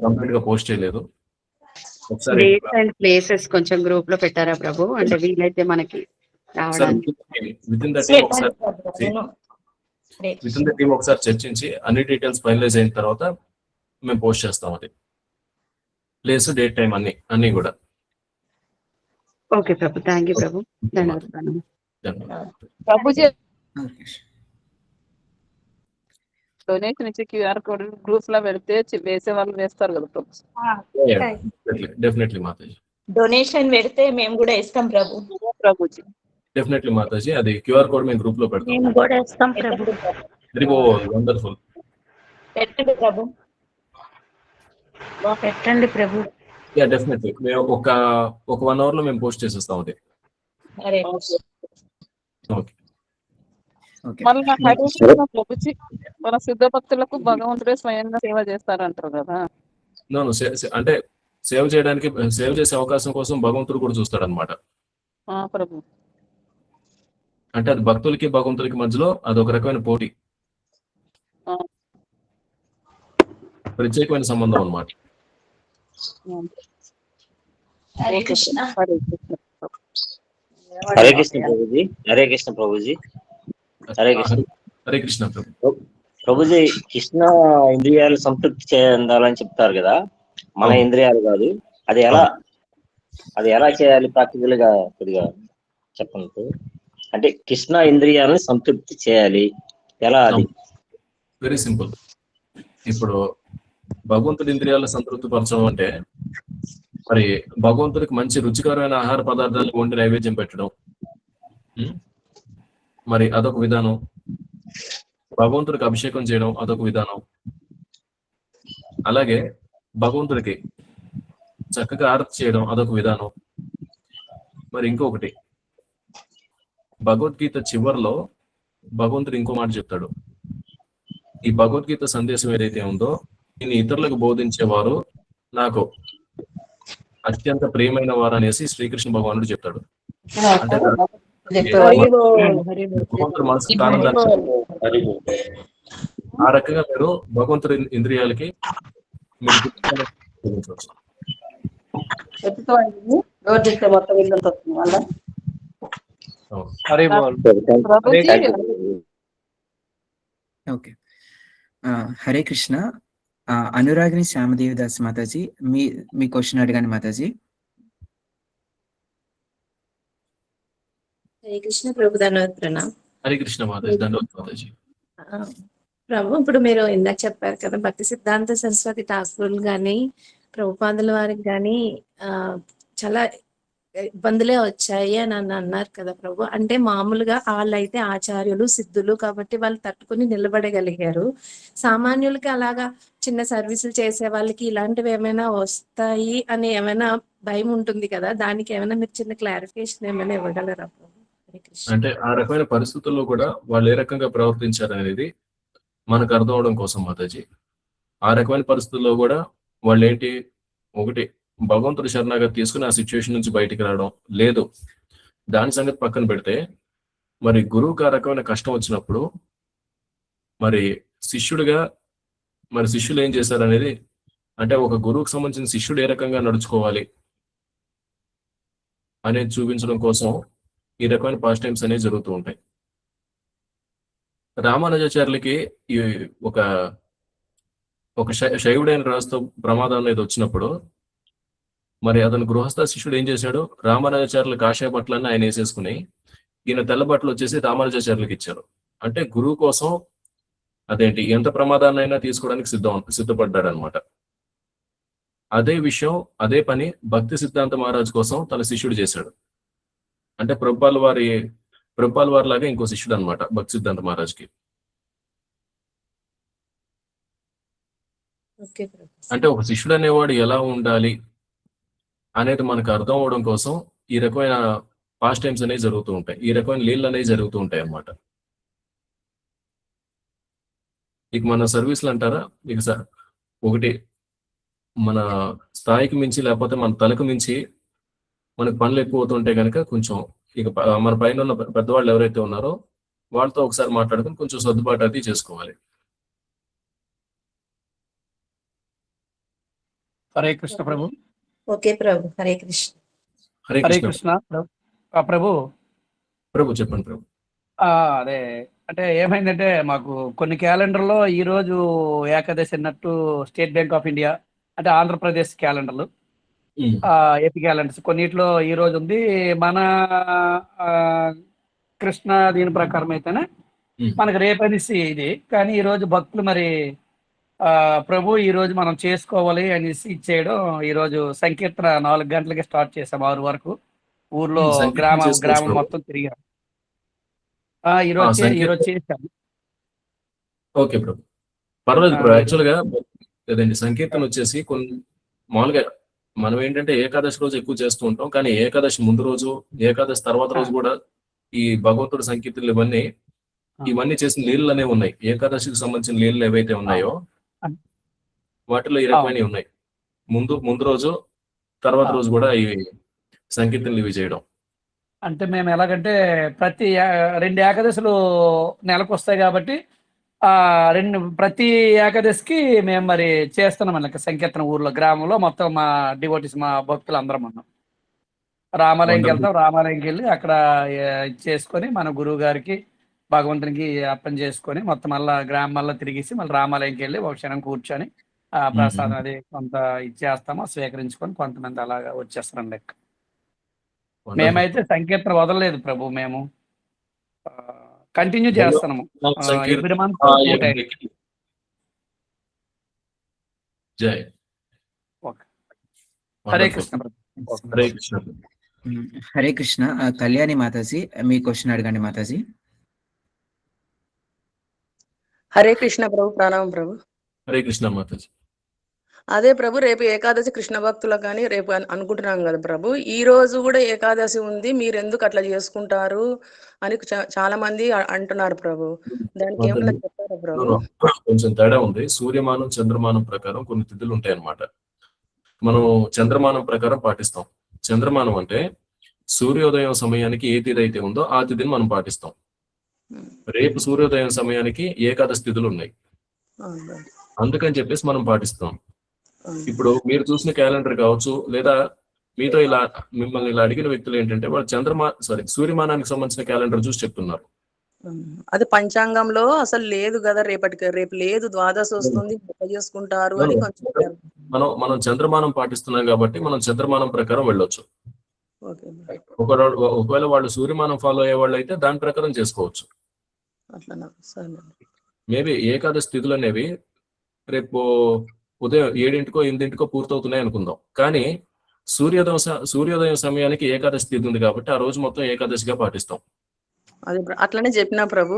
కంప్లీట్ గా పోస్ట్ చేయలేదు. ఒకసారి ప్లేసెస్ కొంచెం గ్రూప్ లో పెట్టారా ప్రభు? అంటే వీలైతే మనకి విత్ ఇన్ ద టీమ్ ఒకసారి చర్చించి అన్ని డీటెయిల్స్ ఫైనలైజ్ అయిన తర్వాత మేము పోస్ట్ చేస్తాం. అది ప్లేస్, డేట్, టైం అన్ని కూడా. ఓకే ప్రభు, థ్యాంక్ యూ ప్రభు, ధన్యవాదాలు. ప్రభుజీ, డొనేషన్ ఇచ్చి క్యూఆర్ కోడ్ గ్రూప్స్ లో పెడితే వేసే వాళ్ళు వేస్తారు కదా ప్రభు. డెఫినెట్లీ మాతాజీ, డొనేషన్ పెడితే మేము కూడా ఇస్తాం ప్రభు. ప్రభుజీ, డెఫినెట్లీ మాతాజీ, అది క్యూఆర్ కోడ్ మేము గ్రూప్ లో పెడతాం. మేము కూడా ఇస్తాం ప్రభు. Very wonderful. పెట్టండి ప్రభు, పెట్టండి ప్రభు. యా, డెఫినెట్లీ మేము ఒక 1 అవర్ లో మేము పోస్ట్ చేసేస్తాం. అది ఓకే. మళ్ళీ ప్రభుజీ, మన సిద్ధ భక్తులకు భగవంతుడే స్వయంగా సేవ చేస్తారంటారు కదా. అంటే సేవ చేయడానికి, సేవ చేసే అవకాశం కోసం భగవంతుడు కూడా చూస్తాడు అనమాట ప్రభు. అంటే అది భక్తులకి భగవంతులకి మధ్యలో అదొక రకమైన పోటీ, ప్రత్యేకమైన సంబంధం అన్నమాట. హరే కృష్ణ. హరే కృష్ణ ప్రభుజీ. హరే కృష్ణ ప్రభుజీ. హరే కృష్ణ. హరే కృష్ణ ప్రభు. ప్రభుజీ, కృష్ణ ఇంద్రియాలు సంతృప్తి చెందాలని చెప్తారు కదా, మన ఇంద్రియాలు కాదు, అది ఎలా అది ఎలా చేయాలి ప్రాక్టికల్ గా కొద్దిగా చెప్పండి. అంటే కృష్ణ ఇంద్రియాలను సంతృప్తి చేయాలి ఎలా? అది వెరీ సింపుల్. ఇప్పుడు భగవంతుడి ఇంద్రియాలను సంతృప్తి పరచడం అంటే మరి భగవంతుడికి మంచి రుచికరమైన ఆహార పదార్థాలు వండి నైవేద్యం పెట్టడం, మరి అదొక విధానం. భగవంతుడికి అభిషేకం చేయడం అదొక విధానం. అలాగే భగవంతుడికి చక్కగా ఆరతి చేయడం అదొక విధానం. మరి ఇంకొకటి, భగవద్గీత చివరిలో భగవంతుడు ఇంకో మాట చెప్తాడు. ఈ భగవద్గీత సందేశం ఏదైతే ఉందో దీన్ని ఇతరులకు బోధించేవారు నాకు అత్యంత ప్రియమైన వారు అనేసి శ్రీకృష్ణ భగవానుడు చెప్తాడు. అంటే భగవంతుడు మనసు ఆ రకంగా మీరు భగవంతుడి ఇంద్రియాలకి ఓకే. హరే కృష్ణ. అనురాగిని శ్యామదేవి దాస్ మాతాజీ, మీ క్వశ్చన్ అడగండి మాతాజీ. హరే కృష్ణ ప్రభు, ధన్యవాద ప్రణామ్. హరే కృష్ణ మాతాజీ, ధన్యవాద మాతాజీ. ప్రభు, ఇప్పుడు మీరు ఇందాక చెప్పారు కదా, భక్తి సిద్ధాంత సరస్వతి ఠాకూర్లు కానీ ప్రభుపాదుల వారికి కానీ చాలా ఇబ్బందులే వచ్చాయి అని అన్నారు కదా ప్రభు. అంటే మామూలుగా వాళ్ళైతే ఆచార్యులు సిద్ధులు కాబట్టి వాళ్ళు తట్టుకుని నిలబడగలిగారు. సామాన్యులకి అలాగా చిన్న సర్వీసులు చేసే వాళ్ళకి ఇలాంటివి ఏమైనా వస్తాయి అని ఏమైనా భయం ఉంటుంది కదా, దానికి ఏమైనా మీరు చిన్న క్లారిఫికేషన్ ఏమైనా ఇవ్వగలరా ప్రభు? అంటే ఆ రకమైన పరిస్థితుల్లో కూడా వాళ్ళు ఏ రకంగా ప్రవర్తించారు అనేది మనకు అర్థం అవడం కోసం మాతాజీ. ఆ రకమైన పరిస్థితుల్లో కూడా వాళ్ళు ఏంటి, ఒకటి భగవంతుడి శరణాగతి తీసుకుని ఆ సిచ్యువేషన్ నుంచి బయటికి రావడం, లేదు దాని సంగతి పక్కన పెడితే మరి గురువుకి ఆ రకమైన కష్టం వచ్చినప్పుడు మరి శిష్యుడిగా మరి శిష్యులు ఏం చేశారు అనేది, అంటే ఒక గురువుకు సంబంధించిన శిష్యుడు ఏ రకంగా నడుచుకోవాలి అనేది చూపించడం కోసం ఈ రకమైన పాస్ట్ టైమ్స్ అనేవి జరుగుతూ ఉంటాయి. రామానుజాచార్యులకి ఈ ఒక శైవుడైన రాజుతో ప్రమాదం అనేది వచ్చినప్పుడు మరి అతను గృహస్థ శిష్యుడు ఏం చేశాడు, రామానుజాచార్యుల కాషాయ బట్టలన్నీ ఆయన వేసేసుకుని ఈయన తెల్ల బట్టలు వచ్చేసి రామానుజాచార్యులకు ఇచ్చారు. అంటే గురువు కోసం అదేంటి ఎంత ప్రమాదాన్నైనా తీసుకోవడానికి సిద్ధపడ్డాడు అనమాట. అదే విషయం, అదే పని భక్తి సిద్ధాంత మహారాజ్ కోసం తన శిష్యుడు చేశాడు. అంటే ప్రభుపాల్ వారి లాగా ఇంకో శిష్యుడు అనమాట భక్తి సిద్ధాంత మహారాజ్కి. అంటే ఒక శిష్యుడు అనేవాడు ఎలా ఉండాలి అనేది మనకు అర్థం అవడం కోసం ఈ రకమైన పాస్ట్ టైమ్స్ అనేవి జరుగుతూ ఉంటాయి, ఈ రకమైన లీలలు అనేవి జరుగుతూ ఉంటాయి అన్నమాట. ఇక మన సర్వీసులు అంటారా, ఇక ఒకటి మన స్థాయికి మించి లేకపోతే మన తలకు మించి మనకు పనులు ఎక్కువ అవుతుంటే కనుక కొంచెం ఇక మన పైన ఉన్న పెద్దవాళ్ళు ఎవరైతే ఉన్నారో వాళ్ళతో ఒకసారి మాట్లాడుకుని కొంచెం సర్దుబాటు అది చేసుకోవాలి. హరే కృష్ణ ప్రభు. ఓకే ప్రభు, హరే కృష్ణ. హరే కృష్ణ ప్రభు. ప్రభు చెప్పండి ప్రభు. అదే అంటే ఏమైందంటే మాకు కొన్ని క్యాలెండర్లో ఈ రోజు ఏకాదశి అన్నట్టు స్టేట్ బ్యాంక్ ఆఫ్ ఇండియా అంటే ఆంధ్రప్రదేశ్ క్యాలెండర్లు, ఏపీ క్యాలెండర్స్ కొన్నిట్లో ఈ రోజు ఉంది. మన కృష్ణ దీని ప్రకారం అయితేనే మనకు రేపనేసి ఇది, కానీ ఈ రోజు భక్తులు మరి ప్రభు ఈ రోజు మనం చేసుకోవాలి అనేసి ఇచ్చేయడం. ఈ రోజు సంకీర్తన 4 గంటలకి స్టార్ట్ చేసాం, 6 వరకు ఊర్లో గ్రామం మొత్తం తిరిగాం. ఈ రోజు చేసాం. ఓకే బ్రో, పర్వాలేదు బ్రో. యాక్చువల్గా లేదండి, సంకీర్తన వచ్చేసి కొన్ని మామూలుగా మనం ఏంటంటే ఏకాదశి రోజు ఎక్కువ చేస్తూ ఉంటాం, కానీ ఏకాదశి ముందు రోజు, ఏకాదశి తర్వాత రోజు కూడా ఈ భగవంతుడి సంకీర్తనలు ఇవన్నీ చేసిన లీలలు అనేవి ఉన్నాయి. ఏకాదశికి సంబంధించిన లీలలు ఏవైతే ఉన్నాయో వాటిలో ఈ రకమైనవి ఉన్నాయి. ముందు రోజు తర్వాత రోజు కూడా ఇవి సంకీర్తనలు ఇవి చేయడం. అంటే మేము ఎలాగంటే ప్రతి 2 ఏకాదశులు నెలకు వస్తాయి కాబట్టి ప్రతి ఏకాదశికి మేము మరి చేస్తున్నాం అన్నమాట సంకీర్తన. ఊర్లో గ్రామంలో మొత్తం మా డివోటీస్ మా భక్తులు అందరం ఉన్నాం. రామాలయంకి వెళ్తాం, రామాలయంకి వెళ్ళి అక్కడ చేసుకొని మన గురువు గారికి భగవంతునికి అర్పణ చేసుకొని మొత్తం మళ్ళీ గ్రామం తిరిగేసి మళ్ళీ రామాలయంకి వెళ్ళి ఒక క్షణం కూర్చొని ప్రసాదం అది కొంత ఇచ్చేస్తామో స్వీకరించుకొని కొంతమంది అలాగా వచ్చేస్తారండి. మేమైతే సంకీర్తన వదలలేదు ప్రభు. మేము కంటిన్యూ చేస్తున్నాము. Every month 2 times. జై హరే కృష్ణ ప్రభు. హరే కృష్ణ. హరే కృష్ణ. కళ్యాణి మాతాజీ, మీ క్వశ్చన్ అడగండి మాతాజీ. హరే కృష్ణ ప్రభు, ప్రణామం ప్రభు. హరే కృష్ణ మాతాజీ. అదే ప్రభు, రేపు ఏకాదశి కృష్ణ భక్తులకు కానీ రేపు అనుకుంటున్నాం కదా ప్రభు. ఈ రోజు కూడా ఏకాదశి ఉంది, మీరు ఎందుకు అట్లా చేసుకుంటారు అని చాలా మంది అంటున్నారు ప్రభు. దానికి ఏమన్నా చెప్తారా ప్రభు? కొంచెం తేడా ఉంది. సూర్యమానం చంద్రమానం ప్రకారం కొన్ని తిథులు ఉంటాయి అన్నమాట. మనం చంద్రమానం ప్రకారం పాటిస్తాం. చంద్రమానం అంటే సూర్యోదయం సమయానికి ఏ తిథి అయితే ఉందో ఆ తిథిని మనం పాటిస్తాం. రేపు సూర్యోదయం సమయానికి ఏకాదశి తిథులు ఉన్నాయి, అందుకని చెప్పేసి మనం పాటిస్తాం. ఇప్పుడు మీరు చూసిన క్యాలెండర్ కావచ్చు, లేదా మీతో మిమ్మల్ని ఇలా అడిగిన వ్యక్తులు ఏంటంటే వాళ్ళు సూర్యమానానికి సంబంధించిన క్యాలెండర్ చూసి చెప్తున్నారు. అది పంచాంగంలో అసలు లేదు కదా, రేపు లేదు, ద్వాదశి వస్తుంది, చేసుకుంటారు అని కొంచెం. మనం చంద్రమానం పాటిస్తున్నాం కాబట్టి మనం చంద్రమానం ప్రకారం వెళ్ళొచ్చు. ఒకవేళ వాళ్ళు సూర్యమానం ఫాలో అయ్యే వాళ్ళు అయితే దాని ప్రకారం చేసుకోవచ్చు. మేబీ ఏకాదశి తిథులు అనేవి రేపు ఉదయం 7 8 పూర్తవుతున్నాయి అనుకుందాం. కానీ సూర్యోదయం సమయానికి ఏకాదశి తిథి ఉంది కాబట్టి ఆ రోజు మొత్తం ఏకాదశిగా పాటిస్తాం. అది అట్లనే చెప్పిన ప్రభు.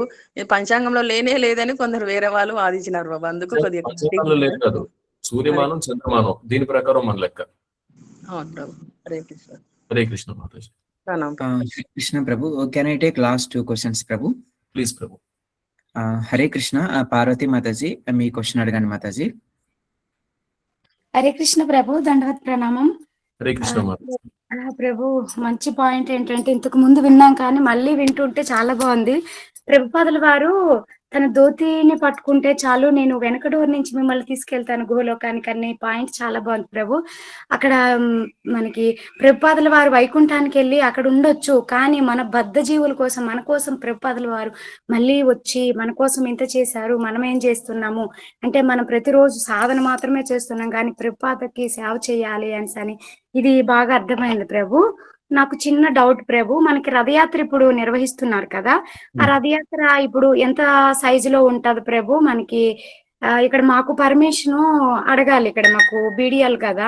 పంచాంగంలో లేదని కొందరు వేరే వాళ్ళు వాదించినారు బాబు. అందుకు పంచాంగంలో లేదు కాదు, సూర్యమానం చంద్రమానం దీని ప్రకారం మన లెక్క. అవును ప్రభు. హరే కృష్ణ. హరే కృష్ణ మాతాజీ. Hare Krishna Prabhu. Can I take last 2 questions Prabhu? Please Prabhu. Hare Krishna. Parvati మాతాజీ, మీ క్వశ్చన్ అడగండి మాతాజీ. హరే కృష్ణ ప్రభు, దండవత్ ప్రణామం. హరే కృష్ణ మాతాజీ. ప్రభు, మంచి పాయింట్ ఏంటంటే ఇంతకు ముందు విన్నాం కానీ మళ్ళీ వింటుంటే చాలా బాగుంది. ప్రభుపాదుల వారు తన ధోతిని పట్టుకుంటే చాలు, నేను వెనక డోర్ నుంచి మిమ్మల్ని తీసుకెళ్తాను గోలోకానికి అనే పాయింట్ చాలా బాగుంది ప్రభు. అక్కడ మనకి ప్రభుపాదుల వారు వైకుంఠానికి వెళ్ళి అక్కడ ఉండొచ్చు, కానీ మన బద్ధ జీవుల కోసం, మన కోసం ప్రభుపాదుల వారు మళ్ళీ వచ్చి మన కోసం ఇంత చేశారు, మనం ఏం చేస్తున్నాము అంటే మనం ప్రతిరోజు సాధన మాత్రమే చేస్తున్నాం, కానీ ప్రభుపాదకి సేవ చేయాలి అని ఇది బాగా అర్థమైంది ప్రభు. నాకు చిన్న డౌట్ ప్రభు, మనకి రథయాత్ర ఇప్పుడు నిర్వహిస్తున్నారు కదా, ఆ రథయాత్ర ఇప్పుడు ఎంత సైజులో ఉంటది ప్రభు? మనకి ఇక్కడ మాకు పర్మిషన్ అడగాలి, ఇక్కడ మాకు బీడిఎల్ కదా.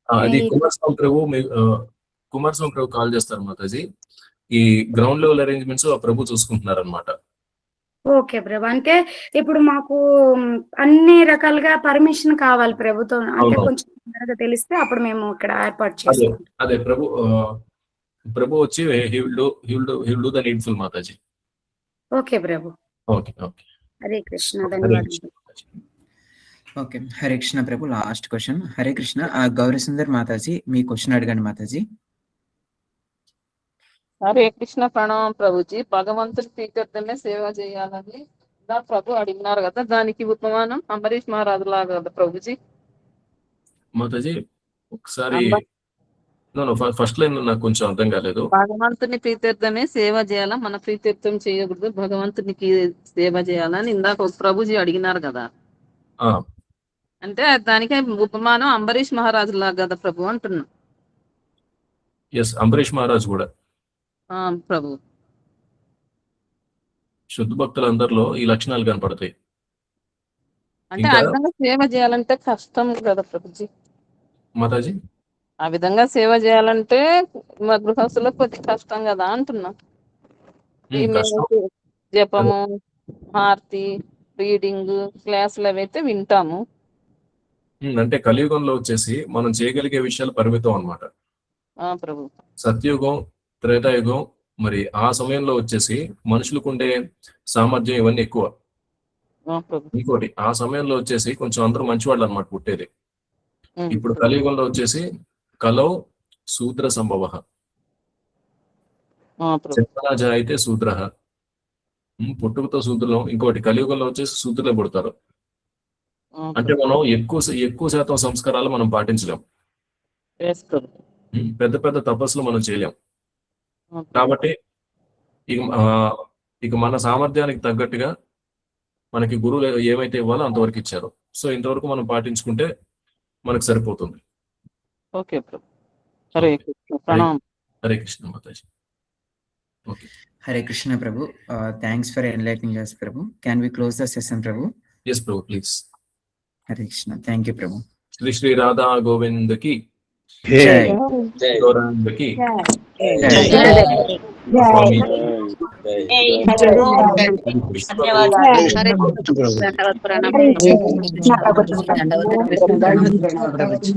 అది కుమారస్వామి ప్రభు కాల్ చేస్తారు మాతాజీ. ఈ గ్రౌండ్ లెవెల్ అరేంజ్మెంట్స్ ఆ ప్రభు చూసుకుంటున్నారు అనమాట. ఓకే ప్రభు. అంటే ఇప్పుడు మాకు అన్ని రకాలుగా పర్మిషన్ కావాలి ప్రభుత్వం, అంటే కొంచెం త్వరగా తెలిస్తే అప్పుడు మేము ఇక్కడ ఏర్పాటు చేస్తాం. అదే ప్రభు వచ్చి he will do the needful మాతాజీ. ఓకే ప్రభు. ఓకే. హరే కృష్ణ. ధన్యవాదాలు. ఓకే. హరే కృష్ణ ప్రభు. Last question. హరే కృష్ణ. గౌరీ సుందర్ మాతాజీ, మీ క్వశ్చన్ అడగండి మాతాజీ. హరే కృష్ణ. ప్రణామం ప్రభుజీ. భగవంతుడి ప్రీత్యర్థమే సేవ చేయాలని ప్రభు అడిగినారు కదా, దానికి ఉపమానం అంబరీష్ మహారాజు లాగా కదా ప్రభుజీ? మాతాజీ ఒకసారి ఫస్ట్ లైన్ నాకు కొంచెం అర్థం కాలేదు. భగవంతుని ప్రీత్యర్థమే సేవ చేయాలా, మన ప్రీత్యర్థం చేయకూడదు, భగవంతునికి సేవ చేయాలని ఇందాక ప్రభుజీ అడిగినారు కదా. అంటే దానికే ఉపమానం అంబరీష్ మహారాజు లాగా కదా ప్రభు అంటున్నా. ఎస్, అంబరీష్ మహారాజు కూడా ప్రభు. శుద్ధ భక్తులందరిలో ఈ లక్షణాలు కనపడతాయి. అంటే ఆ విధంగా సేవ చేయాలంటే కష్టం కదా ప్రభుజీ? మాతాజీ ఆ విధంగా సేవ చేయాలంటే మా గృహస్థులకు కొద్ది కష్టం కదా అంటున్నా. జపము, హారతి, రీడింగ్ క్లాసులు అవైతే వింటాము. అంటే కలియుగంలో వచ్చేసి మనం చేయగలిగే విషయాలు పరిమితం అన్నమాట ప్రభు. సత్యయుగం, త్రేతాయుగం, మరి ఆ సమయంలో వచ్చేసి మనుషులకు ఉండే సామర్థ్యం ఇవన్నీ ఎక్కువ. ఇంకోటి, ఆ సమయంలో వచ్చేసి కొంచెం అందరూ మంచివాళ్ళు అన్నమాట పుట్టేది. ఇప్పుడు కలియుగంలో వచ్చేసి కలౌ శూద్ర సంభవ, అయితే శూద్ర, పుట్టుకతో శూద్రులం. ఇంకోటి కలియుగంలో వచ్చేసి శూద్రులే పుడతారు. అంటే మనం ఎక్కువ శాతం సంస్కారాలు మనం పాటించలేం, పెద్ద పెద్ద తపస్సులు మనం చేయలేం. కాబట్టి ఇక మన సామర్థ్యానికి తగ్గట్టుగా మనకి గురువులు ఏమైతే ఇవ్వాలో అంతవరకు ఇచ్చారు. సో ఇంతవరకు మనం పాటించుకుంటే మనకు సరిపోతుంది. ఓకే ప్రభు. హరే కృష్ణ. ప్రణామం. హరే కృష్ణ మాతాజీ. Okay, Hare Krishna Prabhu. Thanks for enlightening us Prabhu. Can we close the session Prabhu? Yes Prabhu, please. Hare Krishna. Thank you Prabhu. Shri Shri Radha Govind కి జై. గౌరాంగ్ కి జై. స్వామి ధన్యవాదాలు.